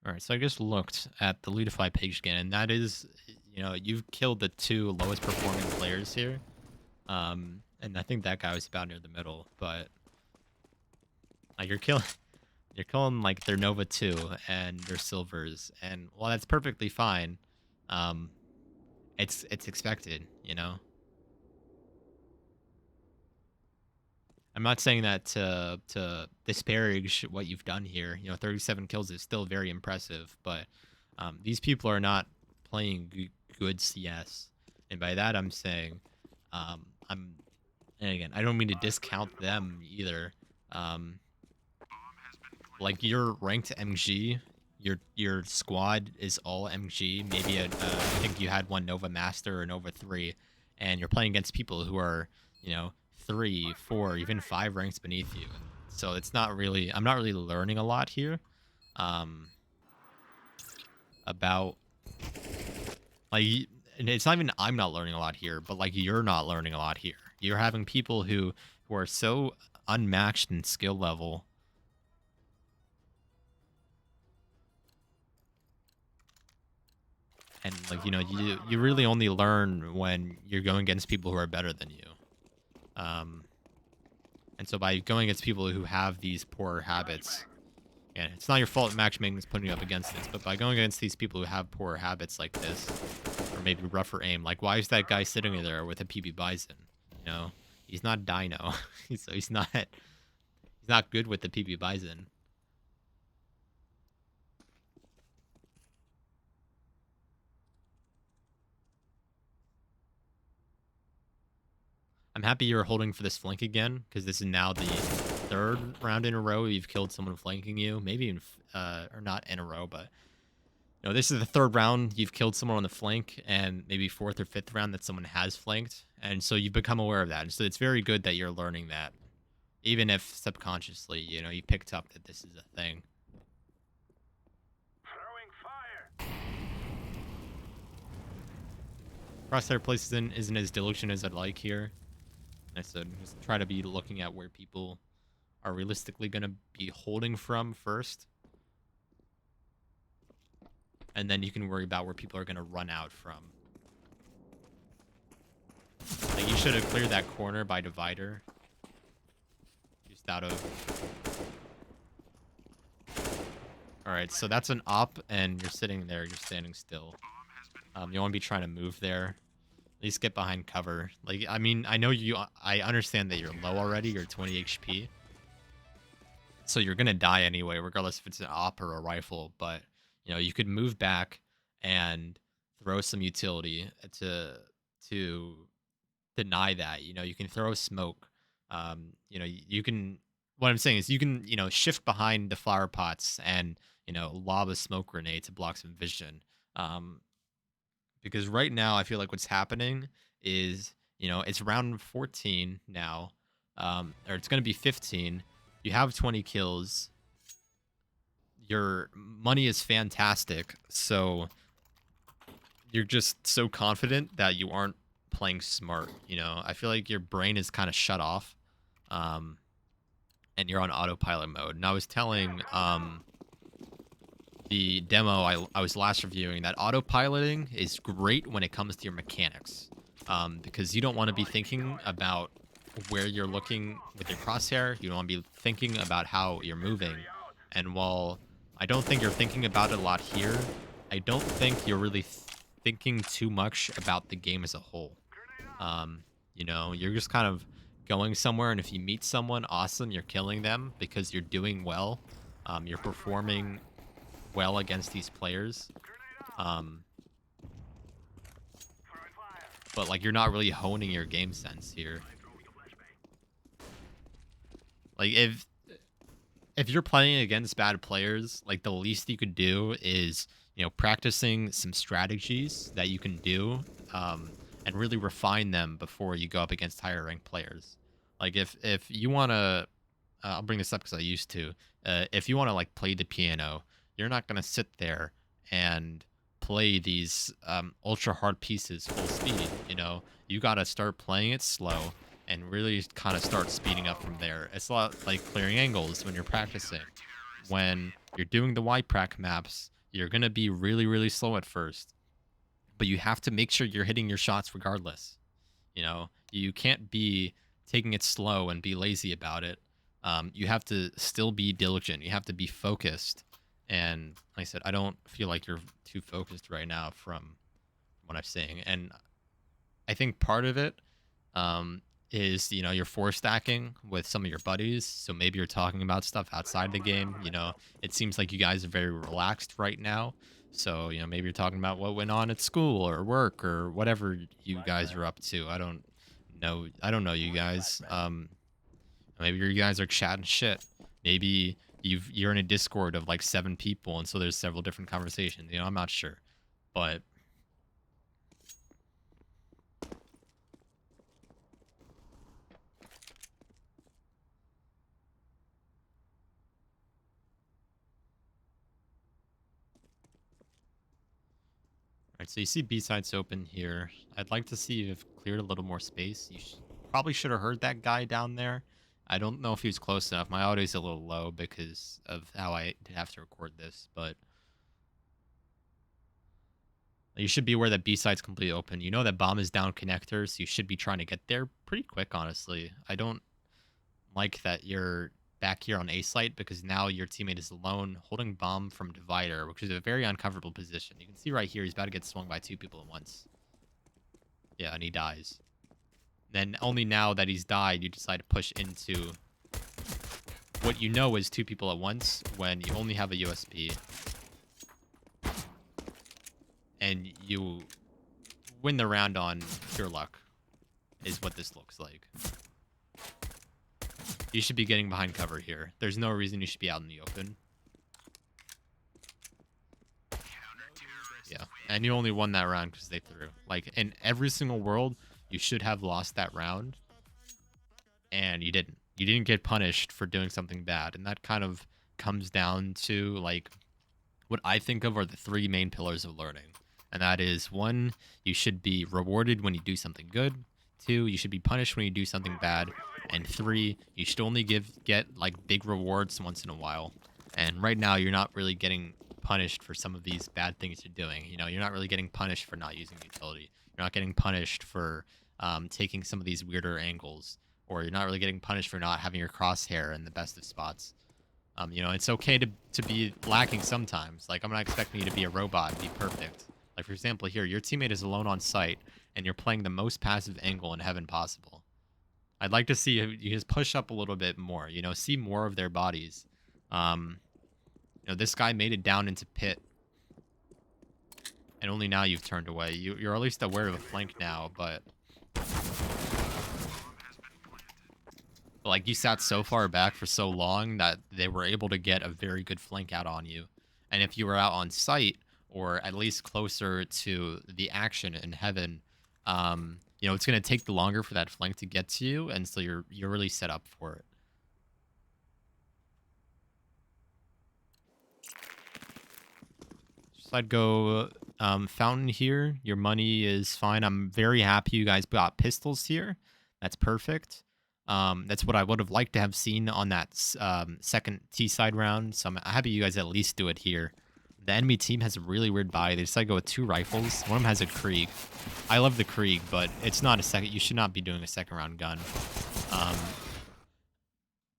All right, so I just looked at the Ludify page again, and that is, you've killed the 2 lowest performing players here. And I think that guy was about near the middle, but like you're killing like their Nova 2 and their silvers, and while that's perfectly fine, um, it's expected, I'm not saying that to disparage what you've done here. 37 kills is still very impressive, but these people are not playing good CS, and by that I'm saying, I'm, and again, I don't mean to discount them either. Um, like your ranked MG, your squad is all MG. Maybe I think you had one Nova Master or Nova 3, and you're playing against people who are 3, 4, even 5 ranks beneath you. So it's not really, I'm not really learning a lot here, about like, and it's not even I'm not learning a lot here, but like you're not learning a lot here. You're having people who are so unmatched in skill level. And like, you really only learn when you're going against people who are better than you. And so by going against people who have these poor habits, and it's not your fault matchmaking is putting you up against this, but by going against these people who have poor habits like this, or maybe rougher aim, like why is that guy sitting there with a PB Bison? He's not Dino. he's not good with the PB Bison. I'm happy you're holding for this flank again, because this is now the 3rd round in a row you've killed someone flanking you. Maybe even, or not in a row, but this is the 3rd round you've killed someone on the flank, and maybe 4th or 5th round that someone has flanked, and so you've become aware of that. And so it's very good that you're learning that, even if subconsciously, you picked up that this is a thing. Crosshair place isn't as diligent as I'd like here. I said just try to be looking at where people are realistically going to be holding from first. And then you can worry about where people are going to run out from. Like you should have cleared that corner by divider. Just out of... Alright, so that's an op, and you're sitting there, you're standing still. You want to be trying to move there. At least get behind cover. Like, I mean, I understand that you're low already, you're 20 HP. So you're going to die anyway, regardless if it's an op or a rifle. But, you could move back and throw some utility to deny that. You can throw smoke. You can... What I'm saying is you can, shift behind the flower pots and, lob a smoke grenade to block some vision. Because right now I feel like what's happening is, it's round 14 now, or it's going to be 15. You have 20 kills. Your money is fantastic, so you're just so confident that you aren't playing smart. I feel like your brain is kind of shut off, and you're on autopilot mode. And I was telling the demo I was last reviewing that autopiloting is great when it comes to your mechanics, because you don't want to be thinking about where you're looking with your crosshair. You don't want to be thinking about how you're moving. And while I don't think you're thinking about it a lot here, I don't think you're really thinking too much about the game as a whole. You're just kind of going somewhere, and if you meet someone, awesome, you're killing them because you're doing well. You're performing well against these players. But like you're not really honing your game sense here. Like if you're playing against bad players, like the least you could do is, practicing some strategies that you can do, and really refine them before you go up against higher ranked players. Like if you want to, I'll bring this up because I used to, if you want to like play the piano, you're not going to sit there and play these ultra hard pieces full speed. You got to start playing it slow, and really kind of start speeding up from there. It's a lot like clearing angles when you're practicing. When you're doing the Y-Prac maps, you're going to be really, really slow at first, but you have to make sure you're hitting your shots regardless. You know, you can't be taking it slow and be lazy about it. You have to still be diligent. You have to be focused. And like I said, I don't feel like you're too focused right now from what I'm saying. And I think part of it is, you know, you're four stacking with some of your buddies. So maybe you're talking about stuff outside the game. You know, it seems like you guys are very relaxed right now. So, you know, maybe you're talking about what went on at school or work or whatever you guys are up to. I don't know. I don't know you guys. Maybe you guys are chatting shit. Maybe you're in a Discord of like 7 people, and so there's several different conversations. You know, I'm not sure, but right, so you see B-sides open here. I'd like to see if you've cleared a little more space. You probably should have heard that guy down there. I don't know if he was close enough. My audio's a little low because of how I have to record this, but you should be aware that B-side's completely open. You know that bomb is down connector, so you should be trying to get there pretty quick, honestly. I don't like that you're back here on A site because now your teammate is alone holding bomb from divider, which is a very uncomfortable position. You can see right here he's about to get swung by 2 people at once. Yeah, and he dies. Then only now that he's died, you decide to push into what you know is 2 people at once when you only have a USP. And you win the round on pure luck, is what this looks like. You should be getting behind cover here. There's no reason you should be out in the open. Yeah, and you only won that round because they threw. Like, in every single world, you should have lost that round. And you didn't. You didn't get punished for doing something bad. And that kind of comes down to, like, what I think of are the 3 main pillars of learning. And that is, 1, you should be rewarded when you do something good. 2, you should be punished when you do something bad. And 3, you should only get like big rewards once in a while. And right now, you're not really getting punished for some of these bad things you're doing. You know, you're not really getting punished for not using utility. You're not getting punished for taking some of these weirder angles, or you're not really getting punished for not having your crosshair in the best of spots. You know, it's okay to be lacking sometimes. Like, I'm not expecting you to be a robot and be perfect. Like, for example, here, your teammate is alone on site, and you're playing the most passive angle in heaven possible. I'd like to see you just push up a little bit more, you know, see more of their bodies. You know, this guy made it down into pit, and only now you've turned away. You're at least aware of a flank now, but like, you sat so far back for so long that they were able to get a very good flank out on you. And if you were out on site, or at least closer to the action in heaven, you know, it's going to take longer for that flank to get to you, and so you're really set up for it. So I'd go fountain here. Your money is fine. I'm very happy you guys got pistols here. That's perfect. That's what I would have liked to have seen on that second T-side round. So I'm happy you guys at least do it here. The enemy team has a really weird buy. They decided to go with 2 rifles. One of them has a Krieg. I love the Krieg, but it's not a second. You should not be doing a second round gun.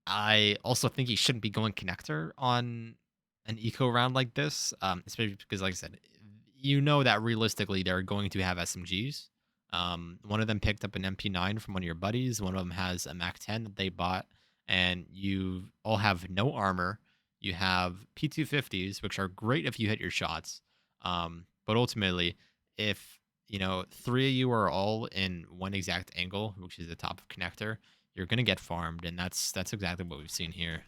I also think you shouldn't be going connector on an eco round like this, especially because, like I said, you know that realistically they're going to have SMGs. One of them picked up an MP9 from one of your buddies. One of them has a MAC-10 that they bought, and you all have no armor. You have P250s, which are great if you hit your shots. But ultimately, if, you know, 3 of you are all in one exact angle, which is the top of connector, you're gonna get farmed, and that's exactly what we've seen here.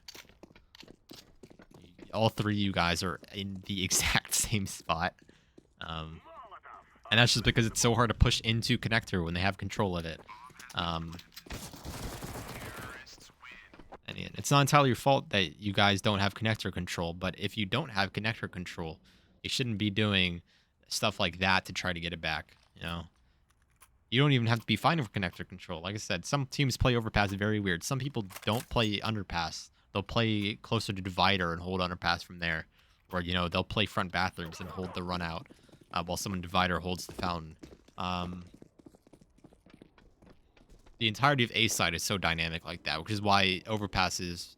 All 3 of you guys are in the exact same spot. And that's just because it's so hard to push into connector when they have control of it. And it's not entirely your fault that you guys don't have connector control, but if you don't have connector control, you shouldn't be doing stuff like that to try to get it back, you know? You don't even have to be fighting for connector control. Like I said, some teams play overpass very weird. Some people don't play underpass. They'll play closer to divider and hold underpass from there. Or, they'll play front bathrooms and hold the run out while someone divider holds the fountain. The entirety of A side is so dynamic like that, which is why overpass is...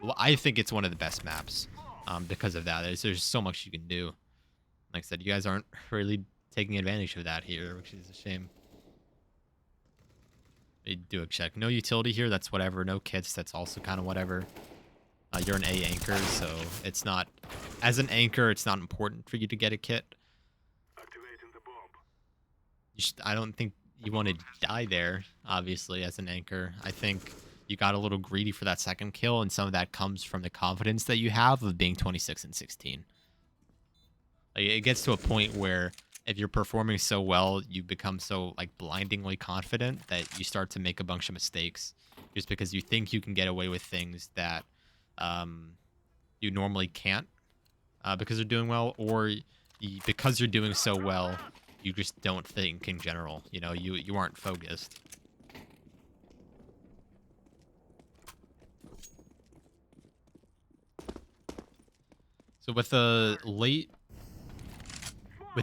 Well, I think it's one of the best maps because of that. There's so much you can do. Like I said, you guys aren't really taking advantage of that here, which is a shame. You do a check. No utility here, that's whatever. No kits, that's also kind of whatever. You're an A anchor, so it's not... As an anchor, it's not important for you to get a kit. I don't think you want to die there, obviously, as an anchor. I think you got a little greedy for that second kill, and some of that comes from the confidence that you have of being 26 and 16. Like, it gets to a point where if you're performing so well, you become so blindingly confident that you start to make a bunch of mistakes just because you think you can get away with things that you normally can't because you're doing well, or because you're doing so well, you just don't think in general. You aren't focused. So with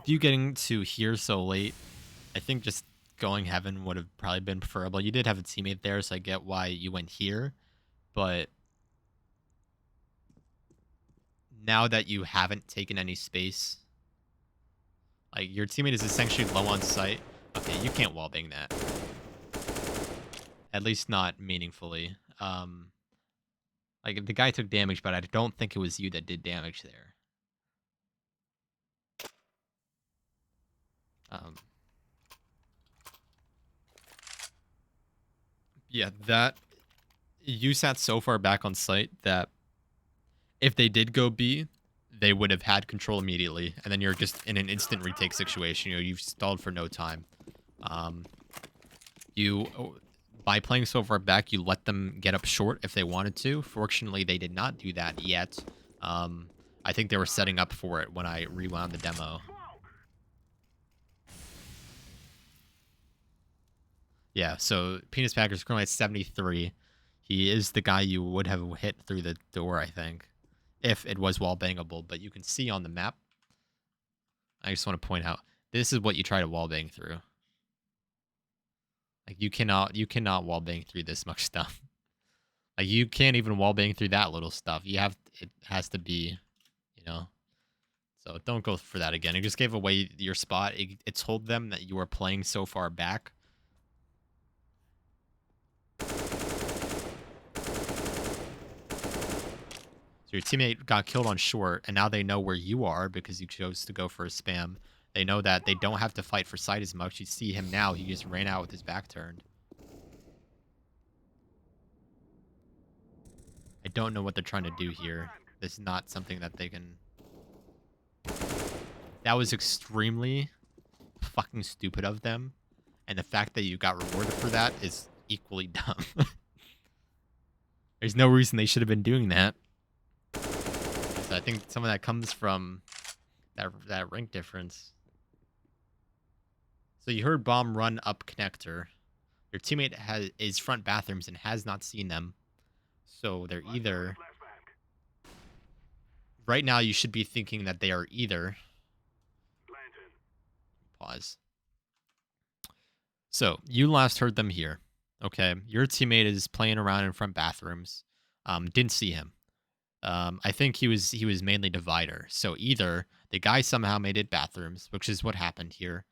you getting to here so late, I think just going heaven would have probably been preferable. You did have a teammate there, so I get why you went here. But now that you haven't taken any space, your teammate is essentially low on sight. Okay, you can't wallbang that. At least not meaningfully. The guy took damage, but I don't think it was you that did damage there. Yeah, that you sat so far back on site that if they did go B, they would have had control immediately, and then you're just in an instant retake situation. You've stalled for no time. By playing so far back, you let them get up short if they wanted to. Fortunately, they did not do that yet. I think they were setting up for it when I rewound the demo. Yeah, so Penis Packer's currently at 73. He is the guy you would have hit through the door, I think, if it was wall bangable. But you can see on the map, I just want to point out, this is what you try to wall bang through. You cannot wall bang through this much stuff. You can't even wall bang through that little stuff. It has to be, So don't go for that again. It just gave away your spot. It told them that you were playing so far back. So your teammate got killed on short, and now they know where you are because you chose to go for a spam. They know that they don't have to fight for sight as much. You see him now. He just ran out with his back turned. I don't know what they're trying to do here. This is not something that they can... That was extremely fucking stupid of them. And the fact that you got rewarded for that is equally dumb. There's no reason they should have been doing that. So I think some of that comes from that rank difference. So you heard bomb run up connector. Your teammate is front bathrooms and has not seen them. So they're either... Right now you should be thinking that they are either... Pause. So you last heard them here. Okay, your teammate is playing around in front bathrooms. Didn't see him. I think he was mainly divider. So either the guy somehow made it bathrooms, which is what happened here.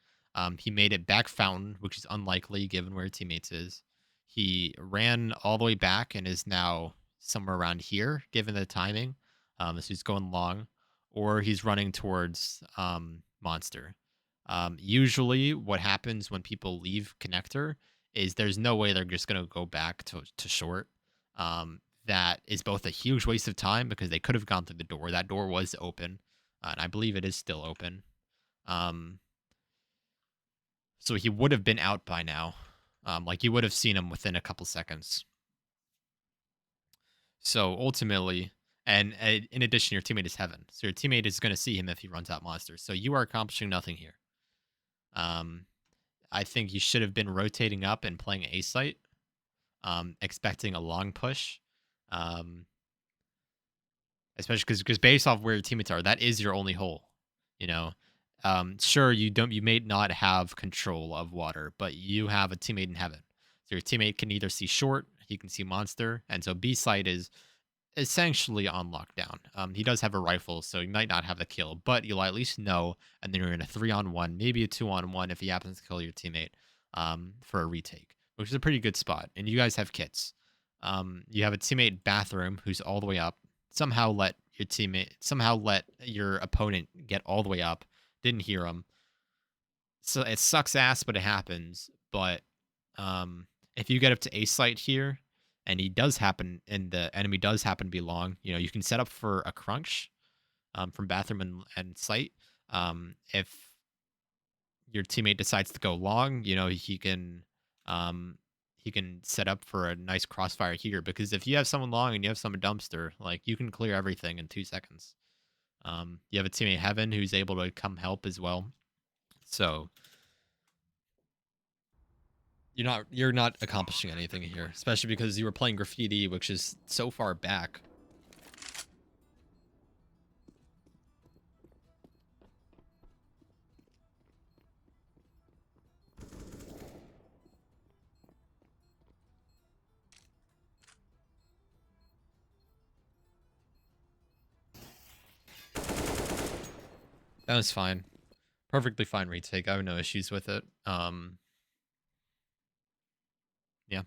He made it back fountain, which is unlikely given where teammates is. He ran all the way back and is now somewhere around here, given the timing. So he's going long, or he's running towards monster. Usually, what happens when people leave connector is there's no way they're just gonna go back to short. That is both a huge waste of time because they could have gone through the door. That door was open, and I believe it is still open. So he would have been out by now. You would have seen him within a couple seconds. So ultimately, and in addition, your teammate is heaven. So your teammate is going to see him if he runs out monsters. So you are accomplishing nothing here. I think you should have been rotating up and playing A site, expecting a long push. Um, Especially because based off where your teammates are, that is your only hole. You know, sure you may not have control of water, but you have a teammate in heaven. So your teammate can either see short, he can see monster, and so B site is essentially on lockdown. He does have a rifle, so he might not have the kill, but you'll at least know. And then you're in a 3-on-1, maybe a 2-on-1 if he happens to kill your teammate for a retake, which is a pretty good spot. And you guys have kits. You have a teammate bathroom who's all the way up. Somehow let your opponent get all the way up. Didn't hear him. So it sucks ass, but it happens. But if you get up to A site here, and the enemy does happen to be long, you can set up for a crunch from bathroom and site. If your teammate decides to go long, he can set up for a nice crossfire here, because if you have someone long and you have someone dumpster, like, you can clear everything in 2 seconds. You have a teammate Heaven who's able to come help as well. So you're not accomplishing anything here, especially because you were playing graffiti, which is so far back. That was fine. Perfectly fine retake. I have no issues with it. Yeah.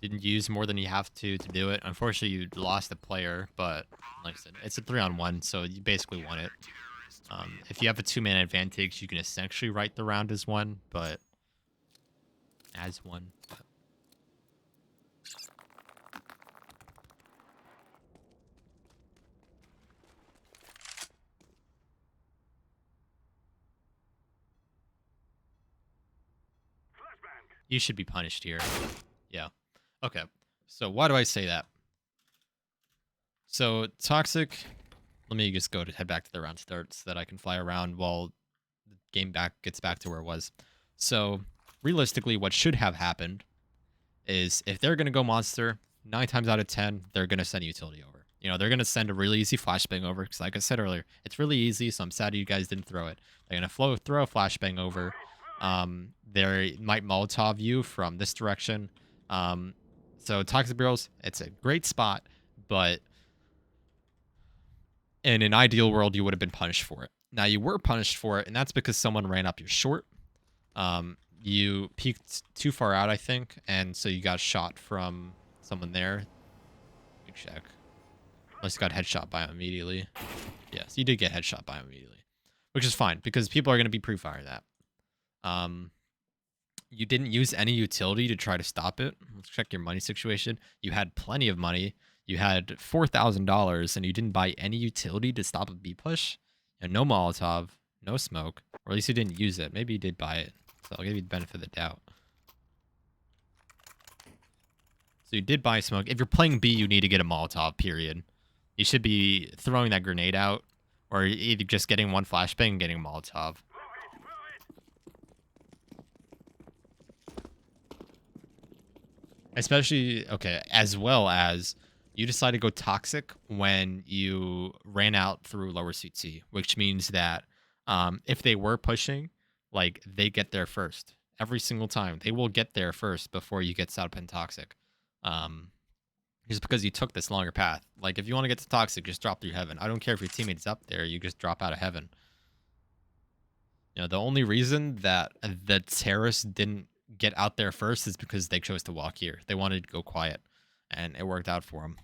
Didn't use more than you have to do it. Unfortunately, you lost a player, but like I said, it's a 3-on-1, so you basically won it. If you have a 2-man advantage, you can essentially write the round as one, but as one. But you should be punished here. Yeah. Okay. So why do I say that? So Toxic, let me just head back to the round start so that I can fly around while the game gets back to where it was. So realistically, what should have happened is, if they're gonna go monster, 9 times out of 10, they're gonna send utility over. They're gonna send a really easy flashbang over, because like I said earlier, it's really easy, so I'm sad you guys didn't throw it. They're gonna throw a flashbang over. They might Molotov you from this direction. So Toxic Barrels, it's a great spot, but in an ideal world, you would have been punished for it. Now, you were punished for it, and that's because someone ran up your short. You peeked too far out, I think, and so you got shot from someone there. Let me check. Unless you got headshot by him immediately. Yes, you did get headshot by him immediately, which is fine, because people are going to be pre-fire that. You didn't use any utility to try to stop it. Let's check your money situation. You had plenty of money. You had $4,000, and you didn't buy any utility to stop a B push. And no Molotov, no smoke, or at least you didn't use it. Maybe you did buy it, so I'll give you the benefit of the doubt. So you did buy smoke. If you're playing B, you need to get a Molotov, period. You should be throwing that grenade out, or either just getting one flashbang and getting a Molotov. Especially, okay, as well as you decide to go Toxic when you ran out through lower CT, which means that if they were pushing, like, they get there first. Every single time. They will get there first before you get set up in Toxic. Just because you took this longer path. Like, if you want to get to Toxic, just drop through Heaven. I don't care if your teammate's up there, you just drop out of Heaven. The only reason that the terrorists didn't get out there first is because they chose to walk here. They wanted to go quiet, and it worked out for them.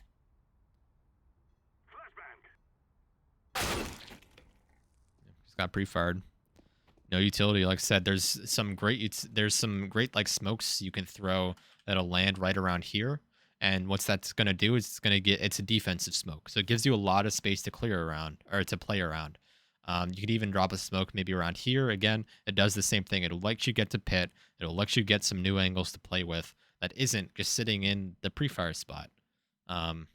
Just got pre-fired. No utility. Like I said, there's some great like smokes you can throw that'll land right around here. And what's that's gonna do is it's a defensive smoke, so it gives you a lot of space to clear around, or to play around. You could even drop a smoke maybe around here. Again, it does the same thing. It'll let you get to pit. It'll let you get some new angles to play with that isn't just sitting in the pre-fire spot.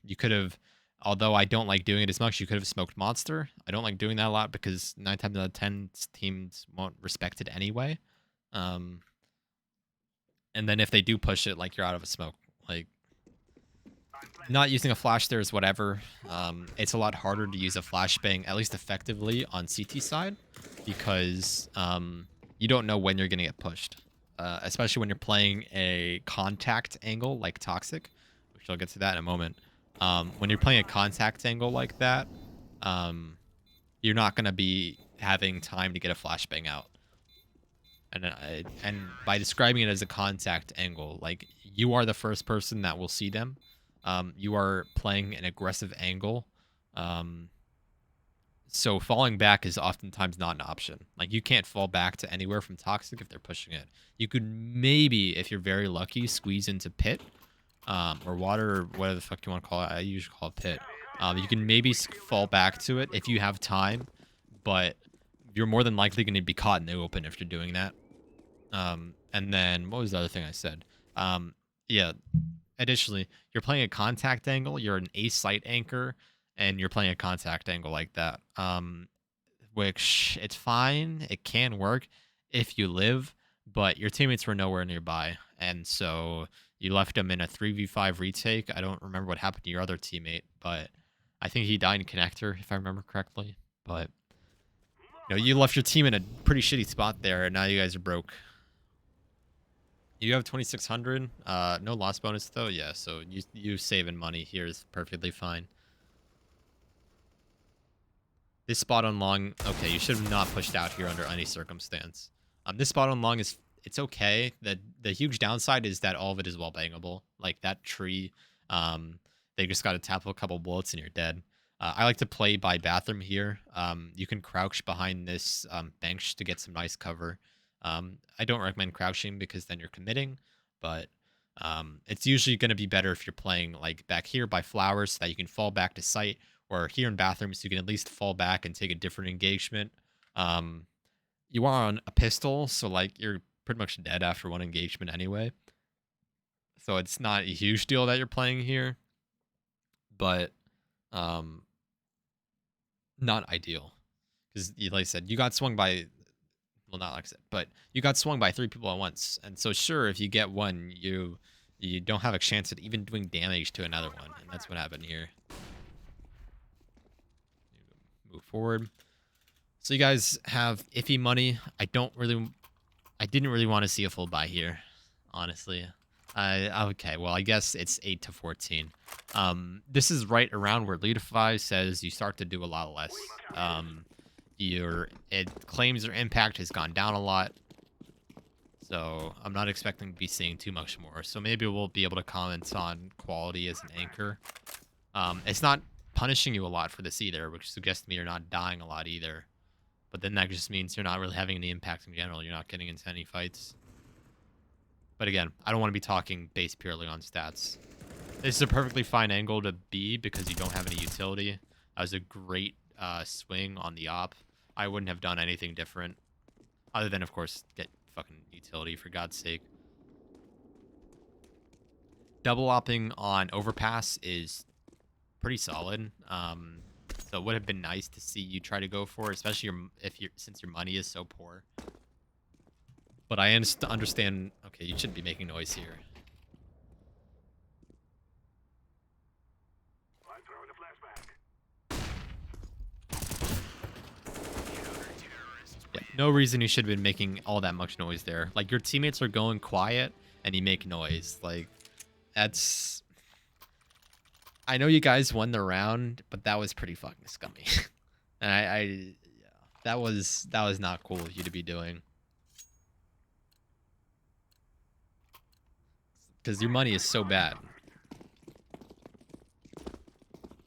You could have Although I don't like doing it as much, you could have smoked monster. I don't like doing that a lot because 9 times out of 10 teams won't respect it anyway. Um, and then if they do push it, like you're out of a smoke. Like not using a flash there is whatever. It's a lot harder to use a flashbang, at least effectively, on CT side because you don't know when you're going to get pushed, especially when you're playing a contact angle like Toxic, which I'll get to that in a moment. When you're playing a contact angle like that, you're not going to be having time to get a flashbang out. And by describing it as a contact angle, like you are the first person that will see them. You are playing an aggressive angle. So falling back is oftentimes not an option. Like you can't fall back to anywhere from Toxic if they're pushing it. You could maybe, if you're very lucky, squeeze into pit or water or whatever the fuck you want to call it. I usually call it pit. You can maybe fall back to it if you have time, but you're more than likely going to be caught in the open if you're doing that. And then what was the other thing I said? Yeah. Additionally, you're playing a contact angle. You're an ace sight anchor, and you're playing a contact angle like that. Which it's fine. It can work if you live, but your teammates were nowhere nearby, and so you left them in a 3v5 retake. I don't remember what happened to your other teammate, but I think he died in connector if I remember correctly. But you left your team in a pretty shitty spot there, and now you guys are broke. You have 2,600. No loss bonus though. Yeah, so you saving money here is perfectly fine. This spot on long. Okay, you should have not pushed out here under any circumstance. This spot on long it's okay. The huge downside is that all of it is well bangable. Like that tree. They just got to tap a couple bullets and you're dead. I like to play by bathroom here. You can crouch behind this bench to get some nice cover. I don't recommend crouching because then you're committing, but it's usually going to be better if you're playing like back here by flowers so that you can fall back to sight, or here in bathrooms so you can at least fall back and take a different engagement. You are on a pistol, so like you're pretty much dead after one engagement anyway. So it's not a huge deal that you're playing here, but not ideal because like I said, you got swung by. Well, not like I said, but you got swung by 3 people at once. And so sure, if you get one, you don't have a chance at even doing damage to another one. And that's what happened here. Move forward. So you guys have iffy money. I didn't really want to see a full buy here, honestly. Okay, well, I guess it's 8 to 14. This is right around where Leadify says you start to do a lot less. It claims your impact has gone down a lot, so I'm not expecting to be seeing too much more. So maybe we'll be able to comment on quality as an anchor. It's not punishing you a lot for this either, which suggests to me you're not dying a lot either. But then that just means you're not really having any impact in general. You're not getting into any fights. But again, I don't want to be talking based purely on stats. This is a perfectly fine angle to be because you don't have any utility. That was a great swing on the op. I wouldn't have done anything different. Other than, of course, get fucking utility, for God's sake. Double opping on Overpass is pretty solid. So it would have been nice to see you try to go for it, especially since your money is so poor. But I understand... Okay, you shouldn't be making noise here. Yeah, no reason you should have been making all that much noise there. Like, your teammates are going quiet, and you make noise. Like, that's... I know you guys won the round, but that was pretty fucking scummy. And yeah, that was not cool of you to be doing. Because your money is so bad.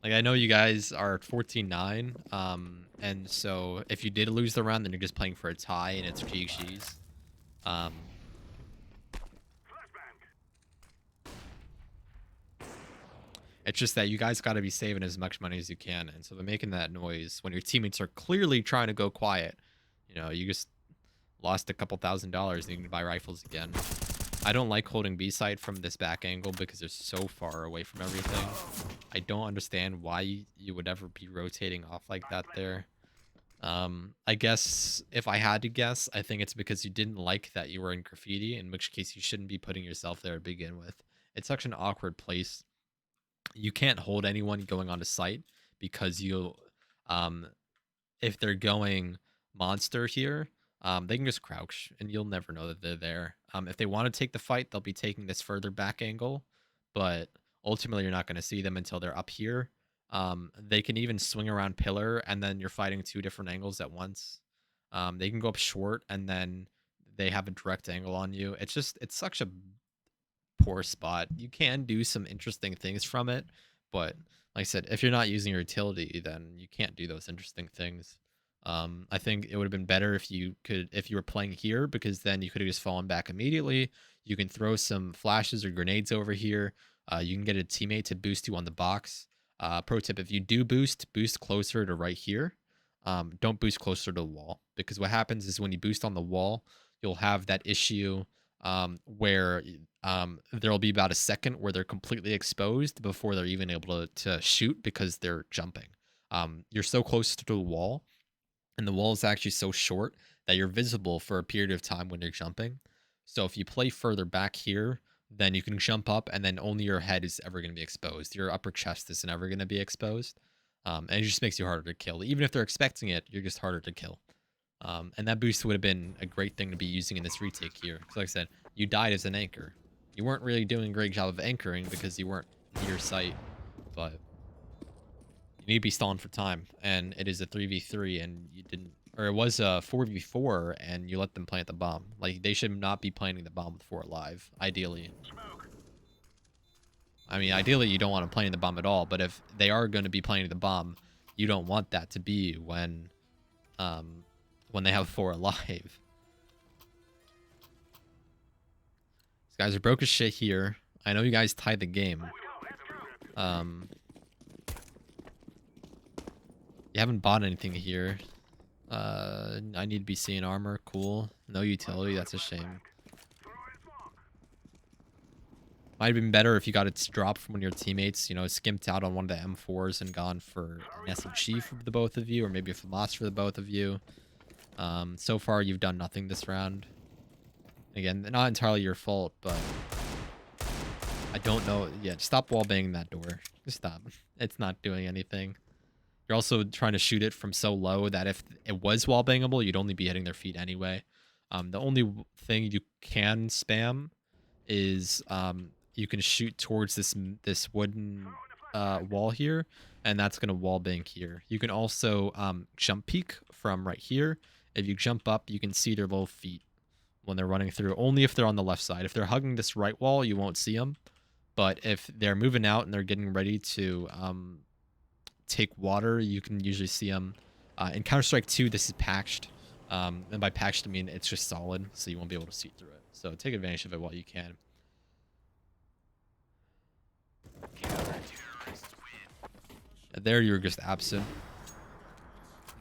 Like, I know you guys are 14-9, and so if you did lose the round, then you're just playing for a tie, and it's GG's. It's just that you guys got to be saving as much money as you can, and so they're making that noise when your teammates are clearly trying to go quiet. You just lost a couple $1,000 and you can buy rifles again. I don't like holding B site from this back angle because they're so far away from everything. I don't understand why you would ever be rotating off like that there. I guess if I had to guess, I think it's because you didn't like that you were in graffiti, in which case you shouldn't be putting yourself there to begin with. It's such an awkward place. You can't hold anyone going onto site because you'll, um, if they're going monster here, they can just crouch and you'll never know that they're there. If they want to take the fight, they'll be taking this further back angle, but ultimately you're not going to see them until they're up here. They can even swing around pillar and then you're fighting two different angles at once. They can go up short and then they have a direct angle on you. It's such a poor spot. You can do some interesting things from it, but like I said, if you're not using your utility, then you can't do those interesting things. I think it would have been better if you were playing here, because then you could have just fallen back immediately. You can throw some flashes or grenades over here. You can get a teammate to boost you on the box. Pro tip: if you do boost closer to right here. Don't boost closer to the wall, because what happens is when you boost on the wall, you'll have that issue where there'll be about a second where they're completely exposed before they're even able to shoot because they're jumping. You're so close to the wall, and the wall is actually so short that you're visible for a period of time when you're jumping. So if you play further back here, then you can jump up, and then only your head is ever going to be exposed. Your upper chest isn't ever going to be exposed. And it just makes you harder to kill. Even if they're expecting it, you're just harder to kill. And that boost would have been a great thing to be using in this retake here. Because like I said, you died as an anchor. You weren't really doing a great job of anchoring because you weren't near sight. But you need to be stalling for time. And it is a 3v3 and you didn't... Or it was a 4v4 and you let them plant the bomb. Like, they should not be planting the bomb with 4 alive, ideally. I mean, ideally, you don't want to plant the bomb at all. But if they are going to be planting the bomb, you don't want that to be when they have 4 alive. These guys are broke as shit here. I know you guys tied the game. You haven't bought anything here. I need to be seeing armor. Cool. No utility. That's a shame. Might have been better if you got it dropped from one of your teammates, you know, skimped out on one of the M4s and gone for an SMG for the both of you, or maybe a FAMAS for the both of you. So far, you've done nothing this round. Again, not entirely your fault, but I don't know. Yeah, stop wallbanging that door. Just stop. It's not doing anything. You're also trying to shoot it from so low that if it was wallbangable, you'd only be hitting their feet anyway. The only thing you can spam is you can shoot towards this wooden wall here, and that's going to wallbang here. You can also jump peek from right here. If you jump up, you can see their little feet when they're running through, only if they're on the left side. If they're hugging this right wall, you won't see them. But if they're moving out and they're getting ready to take water, you can usually see them. In Counter-Strike 2, this is patched. And by patched, I mean it's just solid, so you won't be able to see through it. So take advantage of it while you can. There, you're just absent.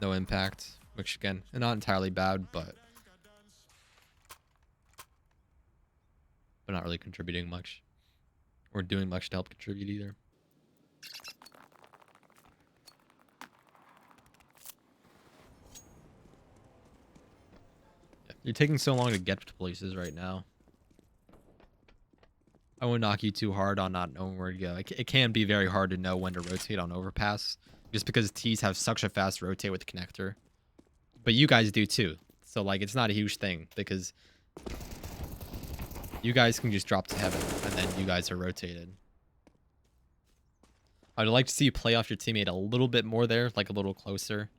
No impact, which again, not entirely bad, but not really contributing much. Or doing much to help contribute either. Yeah, you're taking so long to get to places right now. I won't knock you too hard on not knowing where to go. It can be very hard to know when to rotate on Overpass, just because T's have such a fast rotate with the connector. But you guys do too. So, like, it's not a huge thing, because you guys can just drop to heaven, and then you guys are rotated. I'd like to see you play off your teammate a little bit more there, like a little closer.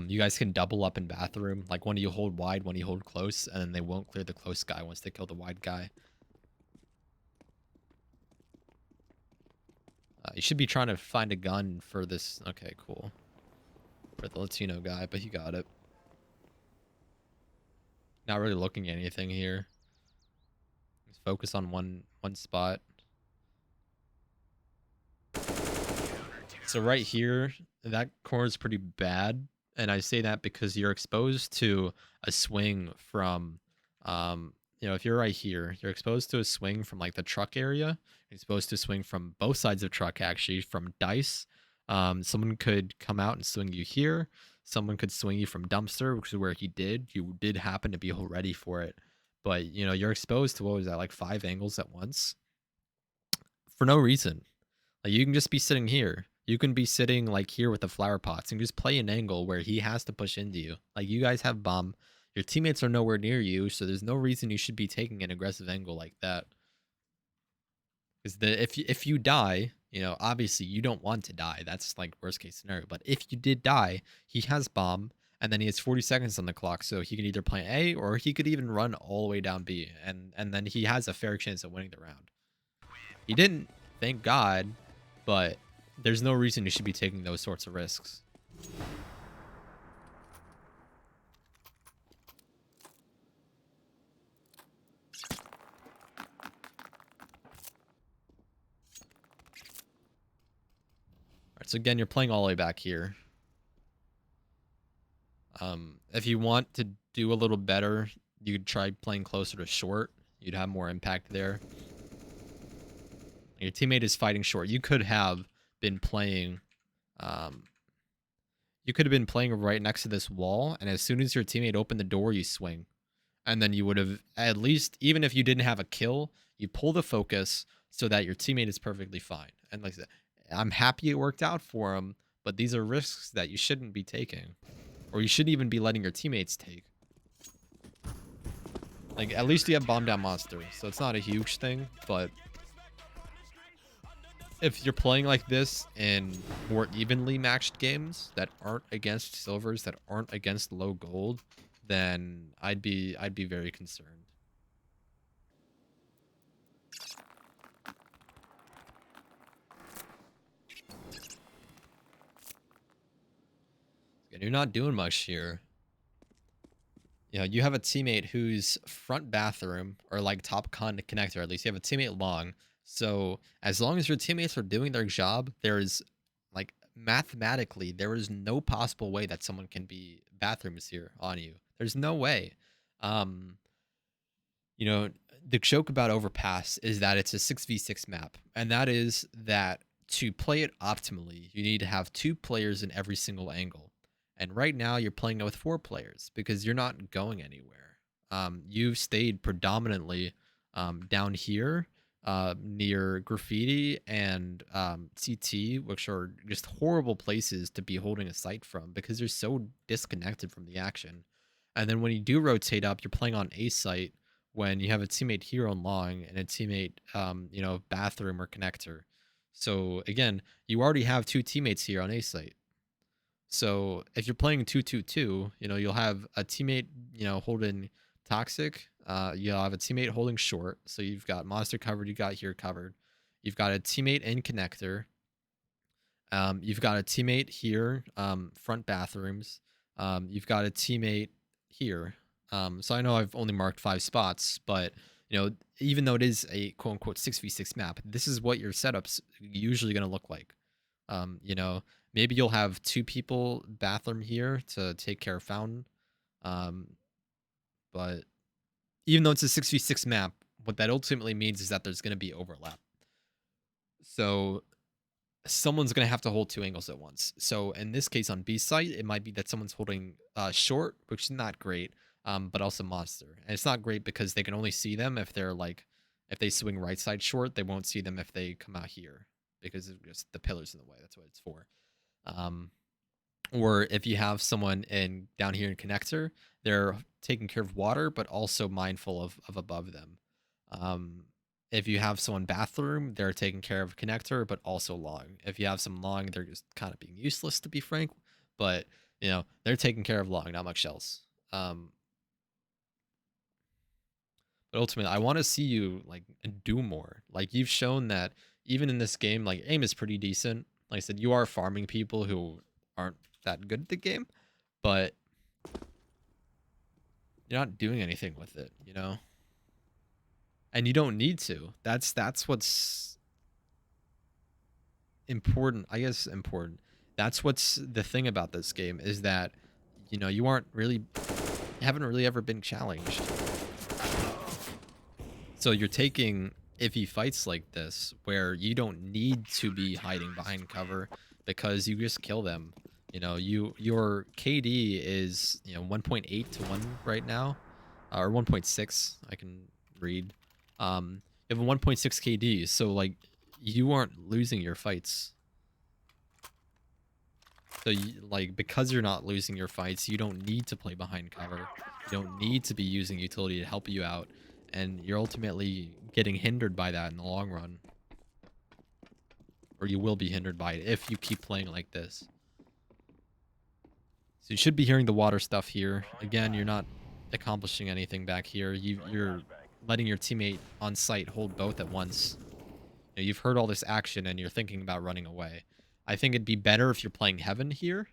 You guys can double up in bathroom. Like, one of you hold wide, one of you hold close, and then they won't clear the close guy once they kill the wide guy. You should be trying to find a gun for this. Okay, cool. For the Latino guy, but he got it. Not really looking at anything here. Just focus on one spot. So right here, that corner is pretty bad. And I say that because you're exposed to a swing from you know, if you're right here, you're exposed to a swing from like the truck area. You're exposed to a swing from both sides of truck, actually, from dice. Someone could come out and swing you here. Someone could swing you from dumpster, which is where he did. You did happen to be ready for it. But, you know, you're exposed to, what was that, like 5 angles at once for no reason. Like, you can just be sitting here. You can be sitting like here with the flower pots and just play an angle where he has to push into you. Like, you guys have bomb. Your teammates are nowhere near you, so there's no reason you should be taking an aggressive angle like that. Because if you die, you know, obviously you don't want to die. That's like worst case scenario. But if you did die, he has bomb, and then he has 40 seconds on the clock, so he can either play A or he could even run all the way down B, and then he has a fair chance of winning the round. He didn't, thank God, but there's no reason you should be taking those sorts of risks. Alright, so again, you're playing all the way back here. If you want to do a little better, you could try playing closer to short. You'd have more impact there. Your teammate is fighting short. You could have been playing... you could have been playing right next to this wall, and as soon as your teammate opened the door, you swing. And then you would have, at least, even if you didn't have a kill, you pull the focus so that your teammate is perfectly fine. And like I said, I'm happy it worked out for him, but these are risks that you shouldn't be taking. Or you shouldn't even be letting your teammates take. Like, at least you have bomb down monster, so it's not a huge thing, but if you're playing like this in more evenly matched games that aren't against silvers, that aren't against low gold, then I'd be very concerned. And you're not doing much here. You know, you have a teammate who's front bathroom or like top connector. At least you have a teammate long. So as long as your teammates are doing their job, there's like mathematically there is no possible way that someone can be bathrooms here on you. There's no way. You know, the joke about Overpass is that it's a 6v6 map, and that is that to play it optimally, you need to have 2 players in every single angle. And right now you're playing it with 4 players because you're not going anywhere. You've stayed predominantly down here near Graffiti and CT, which are just horrible places to be holding a site from because you're so disconnected from the action. And then when you do rotate up, you're playing on A site when you have a teammate here on long and a teammate, you know, bathroom or connector. So again, you already have 2 teammates here on A site. So if you're playing 2-2-2, you know, you'll have a teammate, you know, holding toxic. You'll have a teammate holding short. So you've got monster covered. You got here covered. You've got a teammate in connector. You've got a teammate here, front bathrooms. You've got a teammate here. So I know I've only marked 5 spots, but you know, even though it is a quote unquote 6v6 map, this is what your setup's usually going to look like. You know, maybe you'll have 2 people bathroom here to take care of fountain. But even though it's a 6v6 map, what that ultimately means is that there's going to be overlap. So someone's going to have to hold 2 angles at once. So in this case on B site, it might be that someone's holding short, which is not great, but also monster. And it's not great because they can only see them if they're like, if they swing right side short, they won't see them if they come out here because of just the pillars in the way. That's what it's for. Or if you have someone in down here in connector, they're taking care of water, but also mindful of above them. If you have someone bathroom, they're taking care of connector, but also long. If you have some long, they're just kind of being useless, to be frank. But, you know, they're taking care of long, not much else. But ultimately, I want to see you, like, do more. Like, you've shown that even in this game, like, aim is pretty decent. Like I said, you are farming people who aren't that good at the game, but you're not doing anything with it, you know? And you don't need to. That's what's important. I guess important. That's what's the thing about this game is that, you know, you haven't really ever been challenged. So you're taking iffy fights like this where you don't need to be hiding behind cover because you just kill them. Your KD is 1.8 to 1 right now, or 1.6. I can read. You have a 1.6 KD, so like you aren't losing your fights. So like because you're not losing your fights, you don't need to play behind cover. You don't need to be using utility to help you out, and you're ultimately getting hindered by that in the long run, or you will be hindered by it if you keep playing like this. So you should be hearing the water stuff here. Again, you're not accomplishing anything back here. You're letting your teammate on site hold both at once. You've heard all this action and you're thinking about running away. I think it'd be better if you're playing Heaven here,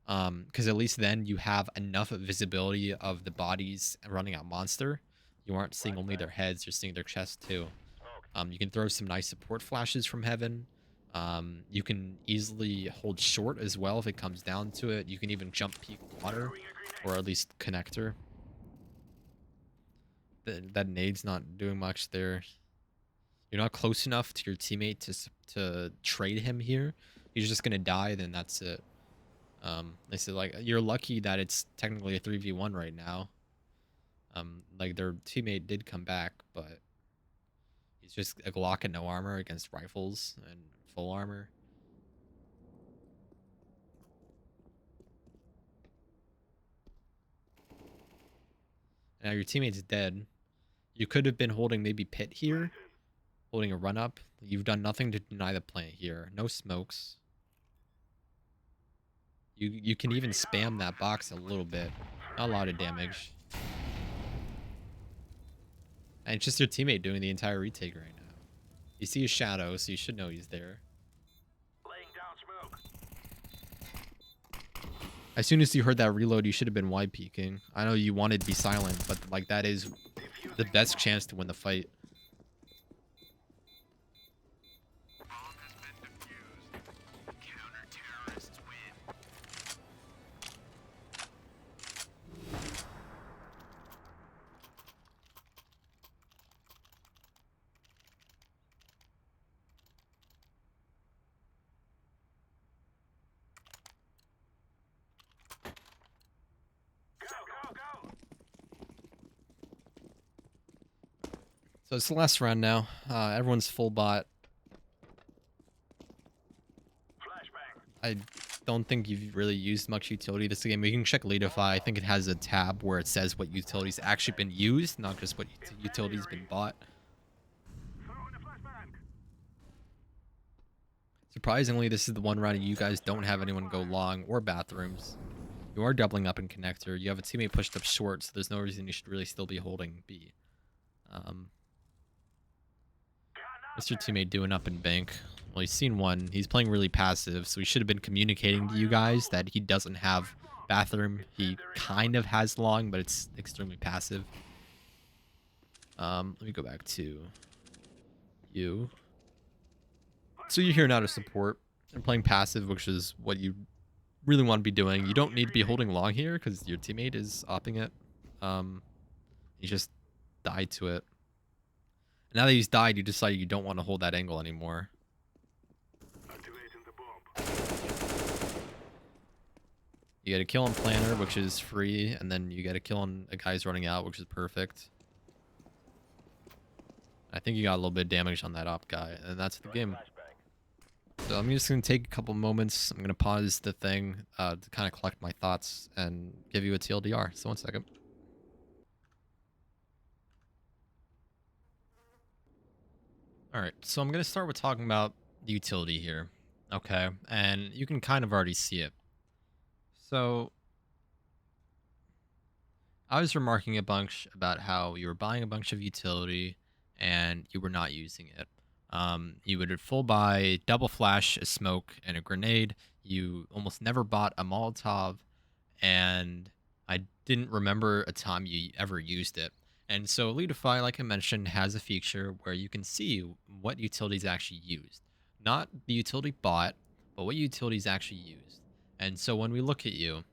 because at least then you have enough visibility of the bodies running out monster. You aren't seeing only their heads, you're seeing their chest too. You can throw some nice support flashes from Heaven. You can easily hold short as well if it comes down to it. You can even jump peak water, or at least connector. That nade's not doing much there. You're not close enough to your teammate to trade him here. He's just gonna die, then that's it. They said like you're lucky that it's technically a 3v1 right now. Like their teammate did come back, but he's just a Glock and no armor against rifles and full armor. Now your teammate's dead. You could have been holding maybe pit here, holding a run up. You've done nothing to deny the plant here. No smokes. You can even spam that box a little bit. Not a lot of damage. And it's just your teammate doing the entire retake right now. You see his shadow, so you should know he's there. Laying down smoke. As soon as you heard that reload, you should have been wide peeking. I know you wanted to be silent, but like that is the best chance to win the fight. So it's the last round now. Everyone's full bot. I don't think you've really used much utility this game. You can check Leadify. I think it has a tab where it says what utility's actually been used, not just what utility's been bought. Surprisingly, this is the one round you guys don't have anyone go long or bathrooms. You are doubling up in connector. You have a teammate pushed up short, so there's no reason you should really still be holding B. What's your teammate doing up in bank? Well, he's seen one. He's playing really passive, so he should have been communicating to you guys that he doesn't have bathroom. He kind of has long, but it's extremely passive. Let me go back to you. So you're here now to support and playing passive, which is what you really want to be doing. You don't need to be holding long here because your teammate is opping it. You just died to it. And now that he's died, you decide you don't want to hold that angle anymore. You get a kill on planner, which is free, and then you get a kill on a guy's running out, which is perfect. I think you got a little bit of damage on that op guy, and that's the game. So I'm just going to take a couple moments. I'm going to pause the thing to kind of collect my thoughts and give you a TLDR. So 1 second. Alright, so I'm going to start with talking about the utility here. Okay, and you can kind of already see it. So I was remarking a bunch about how you were buying a bunch of utility and you were not using it. You would full buy double flash, a smoke, and a grenade. You almost never bought a Molotov, and I didn't remember a time you ever used it. And so Leadify, like I mentioned, has a feature where you can see what utilities actually used. Not the utility bought, but what utilities actually used. And so when we look at you,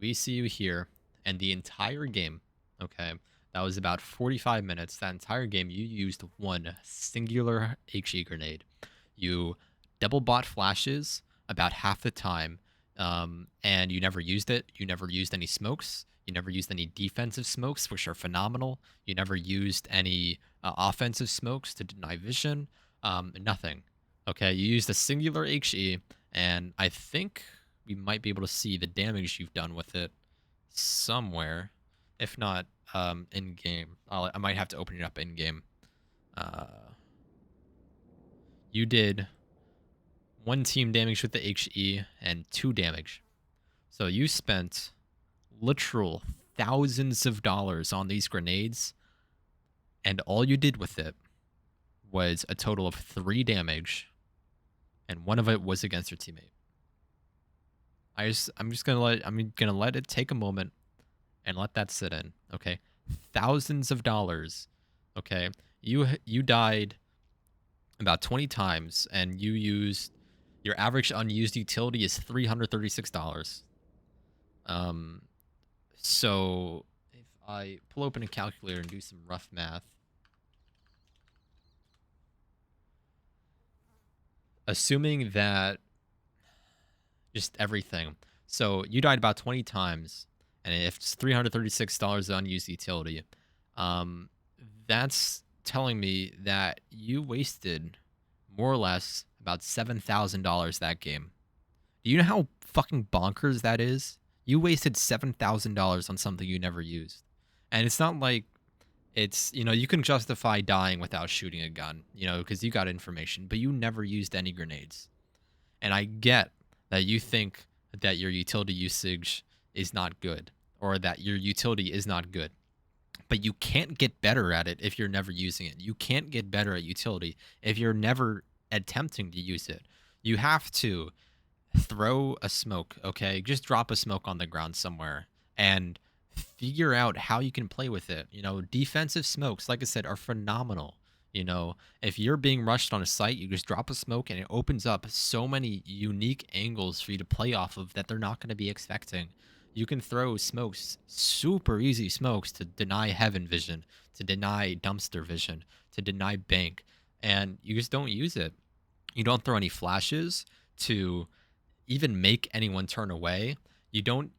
we see you here, and the entire game, okay, That was about 45 minutes. That entire game, you used one singular HE grenade. You double bought flashes about half the time, and you never used it. You never used any smokes. You never used any defensive smokes, which are phenomenal. You never used any offensive smokes to deny vision. Nothing. Okay, you used a singular HE, and I think we might be able to see the damage you've done with it somewhere. If not, in game, I might have to open it up in game. Uh, you did one team damage with the HE and two damage. So you spent literal thousands of dollars on these grenades, and all you did with it was a total of three damage, and one of it was against your teammate. I'm gonna let it take a moment and let that sit in. Okay, thousands of dollars. Okay, you died about 20 times, and you used your average unused utility is $336. Um, so if I pull open a calculator and do some rough math, assuming that just everything. So you died about 20 times, and if it's $336 unused utility, um, that's telling me that you wasted more or less about $7,000 that game. Do you know how fucking bonkers that is? You wasted $7,000 on something you never used. And it's not like you can justify dying without shooting a gun, because you got information, but you never used any grenades. And I get that you think that your utility usage is not good or that your utility is not good, but you can't get better at it if you're never using it. You can't get better at utility if you're never attempting to use it. You have to throw a smoke, okay? Just drop a smoke on the ground somewhere and figure out how you can play with it. Defensive smokes, like I said, are phenomenal. If you're being rushed on a site, you just drop a smoke and it opens up so many unique angles for you to play off of that they're not going to be expecting. You can throw smokes, super easy smokes, to deny heaven vision, to deny dumpster vision, to deny bank, and you just don't use it. You don't throw any flashes to even make anyone turn away. You don't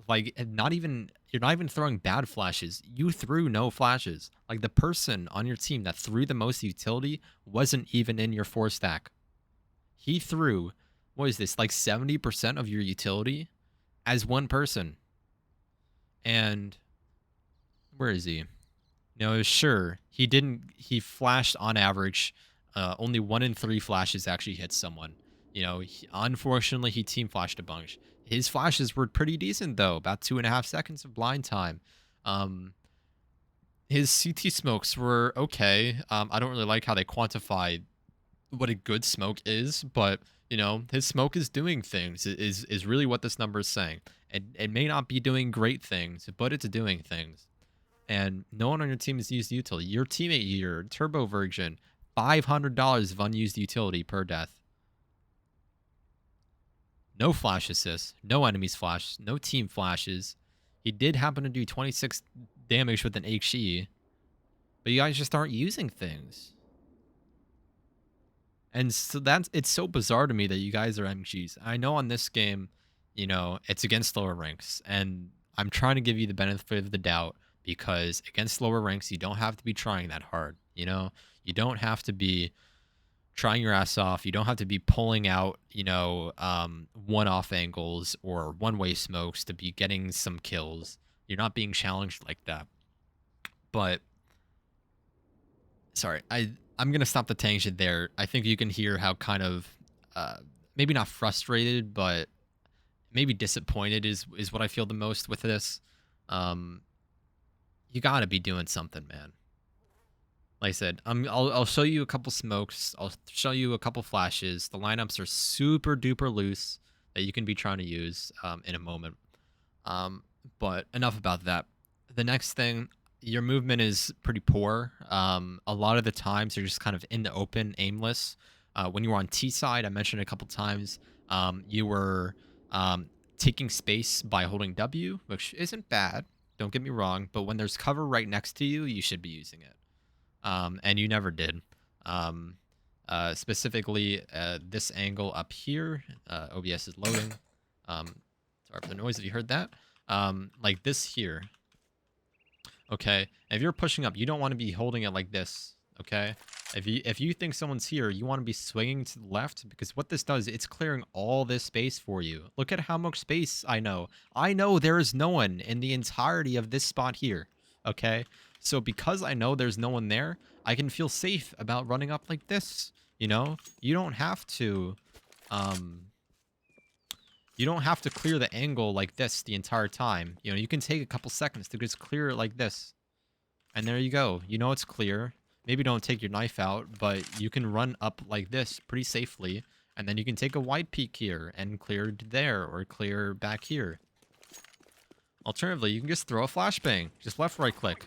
you're not even throwing bad flashes. You threw no flashes. Like, the person on your team that threw the most utility wasn't even in your 4 stack. He threw, what is this, like 70% of your utility as one person. And where is he? No, sure. He flashed on average. Only 1 in 3 flashes actually hit someone. Unfortunately, he team flashed a bunch. His flashes were pretty decent, though. About 2.5 seconds of blind time. His CT smokes were okay. I don't really like how they quantify what a good smoke is, but his smoke is doing things. Is really what this number is saying. And it may not be doing great things, but it's doing things. And no one on your team has used utility. Your teammate here, Turbo Virgin, $500 of unused utility per death. No flash assists, no enemies flash, no team flashes. He did happen to do 26 damage with an HE, but you guys just aren't using things. And so it's so bizarre to me that you guys are MGs. I know on this game, it's against lower ranks, and I'm trying to give you the benefit of the doubt because against lower ranks, you don't have to be trying that hard. You don't have to be trying your ass off. You don't have to be pulling out, one-off angles or one-way smokes to be getting some kills. You're not being challenged like that. But sorry, I'm gonna stop the tangent there. I think you can hear how kind of maybe not frustrated, but maybe disappointed is what I feel the most with this. You got to be doing something, man. Like I said, I'll show you a couple smokes. I'll show you a couple flashes. The lineups are super duper loose that you can be trying to use in a moment. But enough about that. The next thing, your movement is pretty poor. A lot of the times you're just kind of in the open, aimless. When you were on T side, I mentioned a couple times, you were taking space by holding W, which isn't bad. Don't get me wrong, but when there's cover right next to you, you should be using it. And you never did. Um, Specifically, this angle up here, OBS is loading. Sorry for the noise if you heard that. Like this here, okay? If you're pushing up, you don't want to be holding it like this, okay? If you think someone's here, you want to be swinging to the left, because what this does, it's clearing all this space for you. Look at how much space I know. I know there is no one in the entirety of this spot here, okay? So because I know there's no one there, I can feel safe about running up like this, you know? Um, you don't have to clear the angle like this the entire time. You know, you can take a couple seconds to just clear it like this. And there you go. You know it's clear. Maybe don't take your knife out, but you can run up like this pretty safely. And then you can take a wide peek here and clear there or clear back here. Alternatively, you can just throw a flashbang. Just left right click.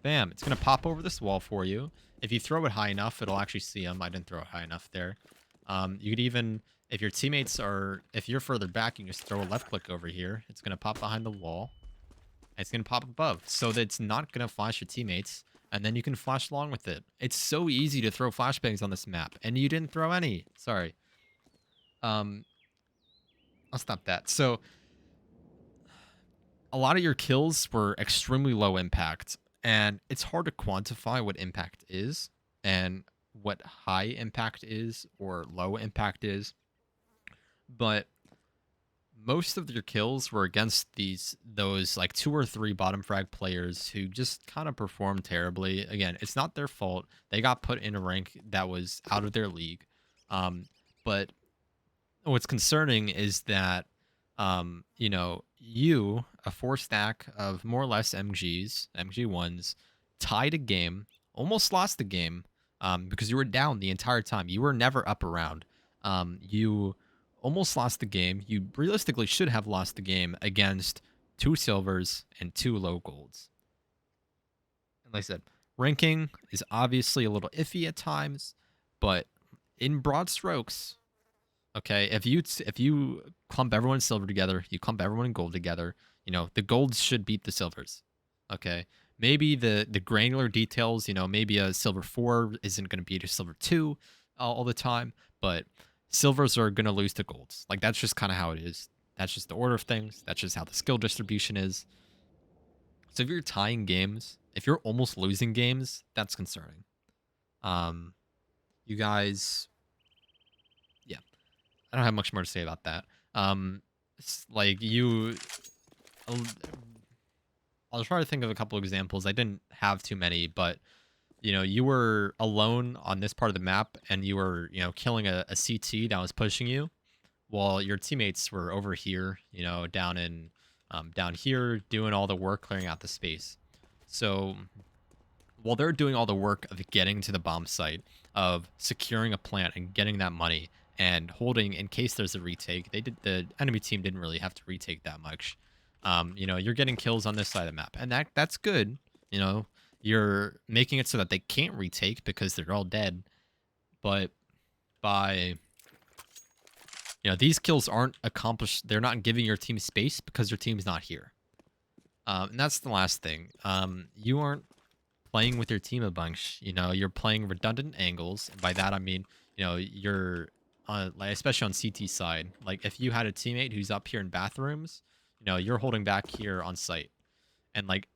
Bam. It's going to pop over this wall for you. If you throw it high enough, it'll actually see them. I didn't throw it high enough there. You could even, if your teammates are, if you're further back, you can just throw a left click over here. It's going to pop behind the wall. It's going to pop above, so that it's not going to flash your teammates, and then you can flash along with it. It's so easy to throw flashbangs on this map, and you didn't throw any. Sorry. I'll stop that. So, a lot of your kills were extremely low impact, and it's hard to quantify what impact is, and what high impact is, or low impact is, but most of your kills were against those like 2 or 3 bottom frag players who just kind of performed terribly. Again, it's not their fault. They got put in a rank that was out of their league. But what's concerning is that you know, you, a 4 stack of more or less MGs, MG1s, tied a game, almost lost the game, because you were down the entire time. You were never up around. You almost lost the game. You realistically should have lost the game against 2 silvers and 2 low golds. And like I said, ranking is obviously a little iffy at times, but in broad strokes, okay, if you clump everyone in silver together, you clump everyone in gold together, you know, the golds should beat the silvers. Okay. Maybe the granular details, you know, maybe a silver 4 isn't going to beat a silver 2 all the time, but silvers are going to lose to golds. Like, that's just kind of how it is. That's just the order of things. That's just how the skill distribution is. So if you're tying games, if you're almost losing games, that's concerning. You guys, yeah, I don't have much more to say about that. Like you, I'll try to think of a couple examples. I didn't have too many, but you know, you were alone on this part of the map, and you were, you know, killing a CT that was pushing you, while your teammates were over here, you know, down here doing all the work clearing out the space. So while they're doing all the work of getting to the bomb site, of securing a plant and getting that money and holding in case there's a retake, the enemy team didn't really have to retake that much. You know, you're getting kills on this side of the map, and that's good. You know, you're making it so that they can't retake because they're all dead. But by, you know, these kills aren't accomplished. They're not giving your team space because your team's not here. And that's the last thing. You aren't playing with your team a bunch. You know, you're playing redundant angles. And by that, I mean, you know, you're like, especially on CT side, like if you had a teammate who's up here in bathrooms, you know, you're holding back here on site. And like,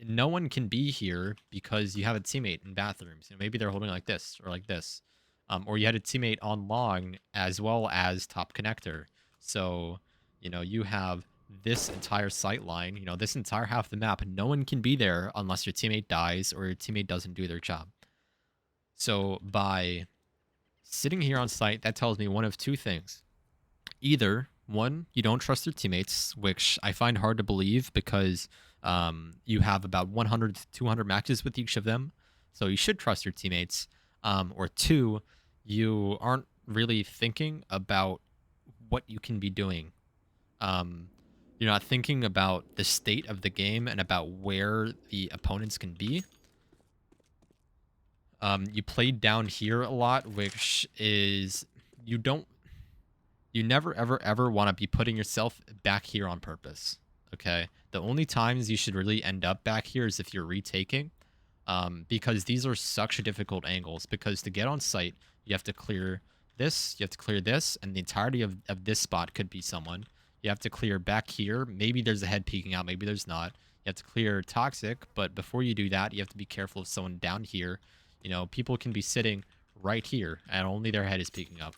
no one can be here because you have a teammate in bathrooms. You know, maybe they're holding like this or like this. Or you had a teammate on long as well as top connector. So, you know, you have this entire sight line, you know, this entire half of the map. No one can be there unless your teammate dies or your teammate doesn't do their job. So by sitting here on site, that tells me one of 2 things. Either, one, you don't trust your teammates, which I find hard to believe because you have about 100 to 200 matches with each of them. So you should trust your teammates. Or 2, you aren't really thinking about what you can be doing. You're not thinking about the state of the game and about where the opponents can be. You played down here a lot, which is you never ever want to be putting yourself back here on purpose. Okay. The only times you should really end up back here is if you're retaking, because these are such difficult angles. Because to get on site, you have to clear this, you have to clear this, and the entirety of this spot could be someone. You have to clear back here. Maybe there's a head peeking out, maybe there's not. You have to clear toxic, but before you do that, you have to be careful of someone down here. You know, people can be sitting right here, and only their head is peeking up.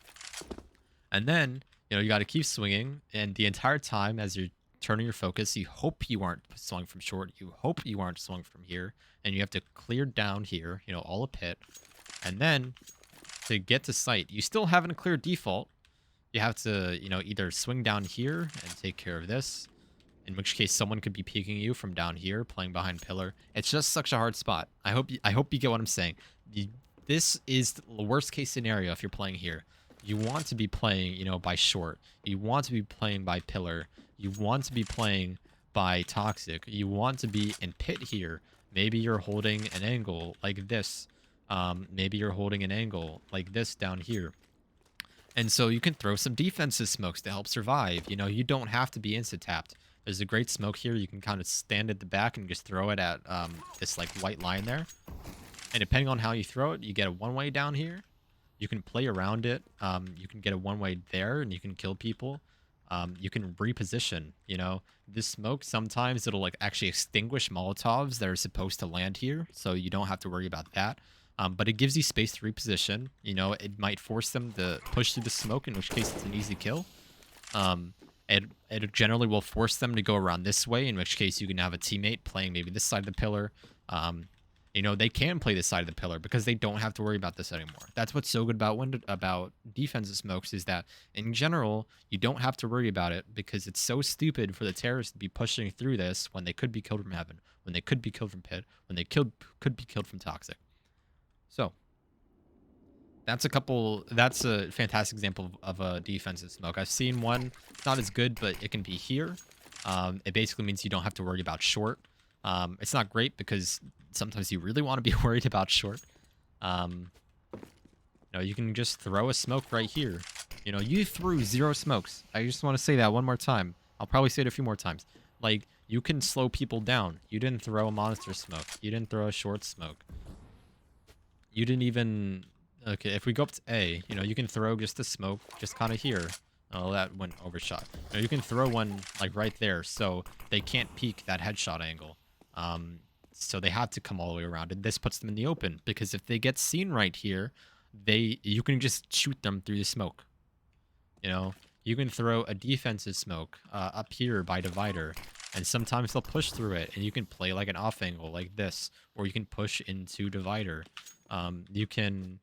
And then, you know, you got to keep swinging, and the entire time as you're turning your focus, you hope you aren't swung from short. You hope you aren't swung from here, and you have to clear down here, you know, all a pit. And then to get to sight, you still haven't cleared default. You have to, you know, either swing down here and take care of this, in which case someone could be peeking you from down here, playing behind pillar. It's just such a hard spot. I hope you get what I'm saying. This is the worst case scenario if you're playing here. You want to be playing, you know, by short. You want to be playing by pillar. You want to be playing by toxic. You want to be in pit here. Maybe you're holding an angle like this. Maybe you're holding an angle like this down here. And so you can throw some defensive smokes to help survive. You know, you don't have to be insta-tapped. There's a great smoke here. You can kind of stand at the back and just throw it at this like white line there. And depending on how you throw it, you get a one-way down here. You can play around it. You can get a one-way there, and you can kill people. You can reposition, you know. This smoke, sometimes it'll like actually extinguish Molotovs that are supposed to land here, so you don't have to worry about that. But it gives you space to reposition. You know, it might force them to push through the smoke, in which case it's an easy kill. It generally will force them to go around this way, in which case you can have a teammate playing maybe this side of the pillar. You know, they can play this side of the pillar because they don't have to worry about this anymore. That's what's so good about defensive smokes, is that in general, you don't have to worry about it because it's so stupid for the terrorists to be pushing through this when they could be killed from heaven, when they could be killed from pit, when they could be killed from toxic. So that's a fantastic example of a defensive smoke. I've seen one. It's not as good, but it can be here. It basically means you don't have to worry about short. It's not great because sometimes you really want to be worried about short. You know, you can just throw a smoke right here. You know, you threw 0 smokes. I just want to say that one more time. I'll probably say it a few more times. Like, you can slow people down. You didn't throw a monster smoke. You didn't throw a short smoke. You didn't even... Okay, if we go up to A, you know, you can throw just a smoke just kind of here. Oh, that went overshot. You know, you can throw one, like, right there, so they can't peek that headshot angle. So they have to come all the way around, and this puts them in the open, because if they get seen right here, you can just shoot them through the smoke. You know, you can throw a defensive smoke up here by divider, and sometimes they'll push through it, and you can play like an off angle like this, or you can push into divider. You can...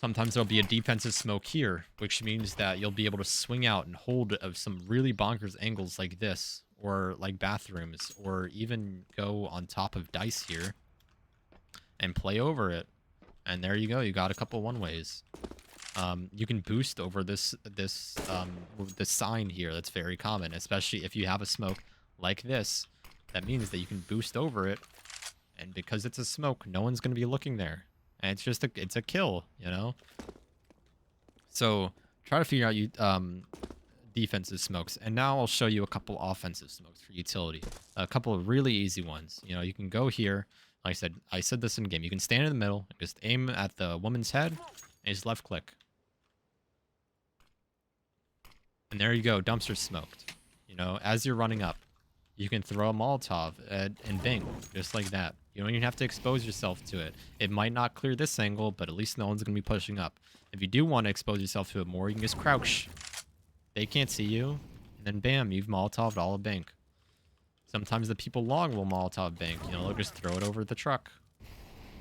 Sometimes there'll be a defensive smoke here, which means that you'll be able to swing out and hold of some really bonkers angles like this, or like bathrooms, or even go on top of dice here and play over it. And there you go. You got a couple one-ways. You can boost over this sign here. That's very common, especially if you have a smoke like this. That means that you can boost over it, and because it's a smoke, no one's going to be looking there. And it's just it's a kill, you know? So try to figure out defensive smokes. And now I'll show you a couple offensive smokes for utility. A couple of really easy ones. You know, you can go here. Like I said this in game. You can stand in the middle and just aim at the woman's head and just left click. And there you go, dumpster smoked. You know, as you're running up, you can throw a Molotov and bang, just like that. You don't even have to expose yourself to it. It might not clear this angle, but at least no one's going to be pushing up. If you do want to expose yourself to it more, you can just crouch. They can't see you. And then bam, you've Molotoved all a bank. Sometimes the people long will Molotov bank. You know, they'll just throw it over the truck.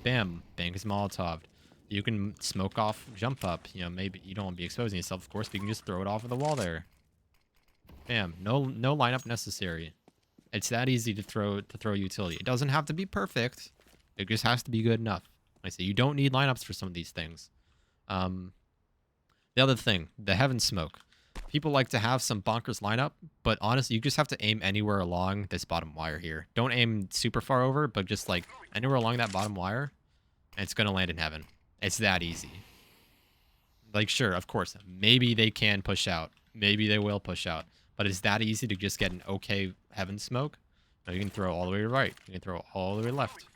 Bam, bank is Molotoved. You can smoke off, jump up. You know, maybe you don't want to be exposing yourself, of course, but you can just throw it off of the wall there. Bam, no lineup necessary. It's that easy to throw utility. It doesn't have to be perfect. It just has to be good enough. Like I say, you don't need lineups for some of these things. The other thing, the heaven smoke. People like to have some bonkers lineup, but honestly, you just have to aim anywhere along this bottom wire here. Don't aim super far over, but just like anywhere along that bottom wire, and it's going to land in heaven. It's that easy. Like, sure, of course, maybe they can push out. Maybe they will push out. But it's that easy to just get an okay heaven smoke. Now you can throw all the way to right. You can throw all the way left.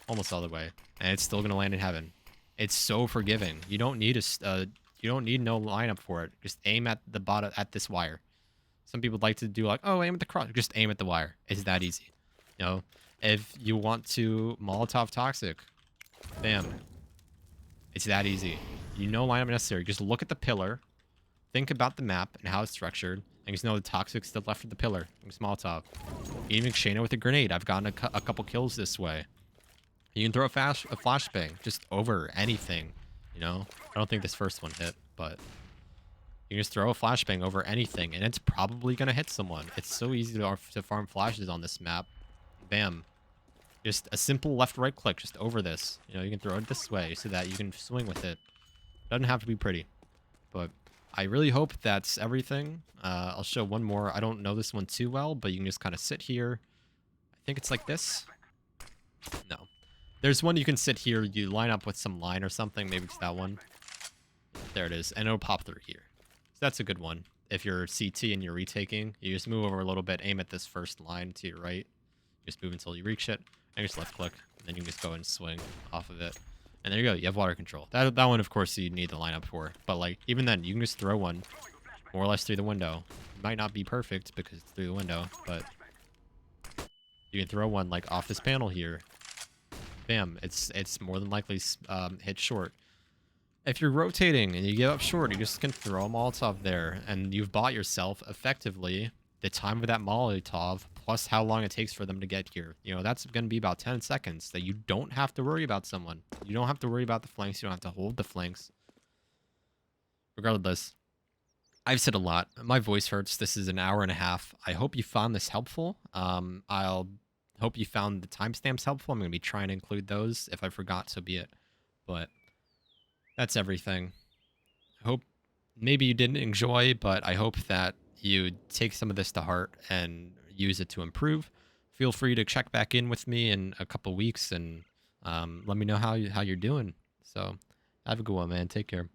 Almost all the way. And it's still going to land in heaven. It's so forgiving. You don't need you don't need no lineup for it. Just aim at the bottom, at this wire. Some people like to do like, oh, aim at the cross. Just aim at the wire. It's that easy. You know, if you want to Molotov toxic, bam. It's that easy. You know lineup necessary. Just look at the pillar. Think about the map and how it's structured. And just know the toxic's the left of the pillar. It's Molotov. Even chain it with a grenade. I've gotten a couple kills this way. You can throw a flashbang just over anything. You know? I don't think this first one hit, but you can just throw a flashbang over anything, and it's probably going to hit someone. It's so easy to farm flashes on this map. Bam. Just a simple left-right click just over this. You know, you can throw it this way so that you can swing with it. Doesn't have to be pretty. But I really hope that's everything. I'll show one more. I don't know this one too well, but you can just kind of sit here. I think it's like this. No. There's one you can sit here. You line up with some line or something. Maybe it's that one. There it is. And it'll pop through here. So that's a good one. If you're CT and you're retaking, you just move over a little bit, aim at this first line to your right. Just move until you reach it, and just left click. And then you can just go and swing off of it. And there you go. You have water control. That one, of course, you need the lineup for. But, like, even then, you can just throw one more or less through the window. It might not be perfect because it's through the window, but you can throw one, like, off this panel here. Bam. It's more than likely hit short. If you're rotating and you get up short, you just can throw a Molotov there, and you've bought yourself, effectively, the time of that Molotov, plus how long it takes for them to get here. You know, that's going to be about 10 seconds that you don't have to worry about someone. You don't have to worry about the flanks. You don't have to hold the flanks. Regardless, I've said a lot. My voice hurts. This is an hour and a half. I hope you found this helpful. I'll hope you found the timestamps helpful. I'm going to be trying to include those. If I forgot, so be it. But that's everything. I hope maybe you didn't enjoy, but I hope that you take some of this to heart and use it to improve. Feel free to check back in with me in a couple weeks and let me know how you're doing. So have a good one, man. Take care.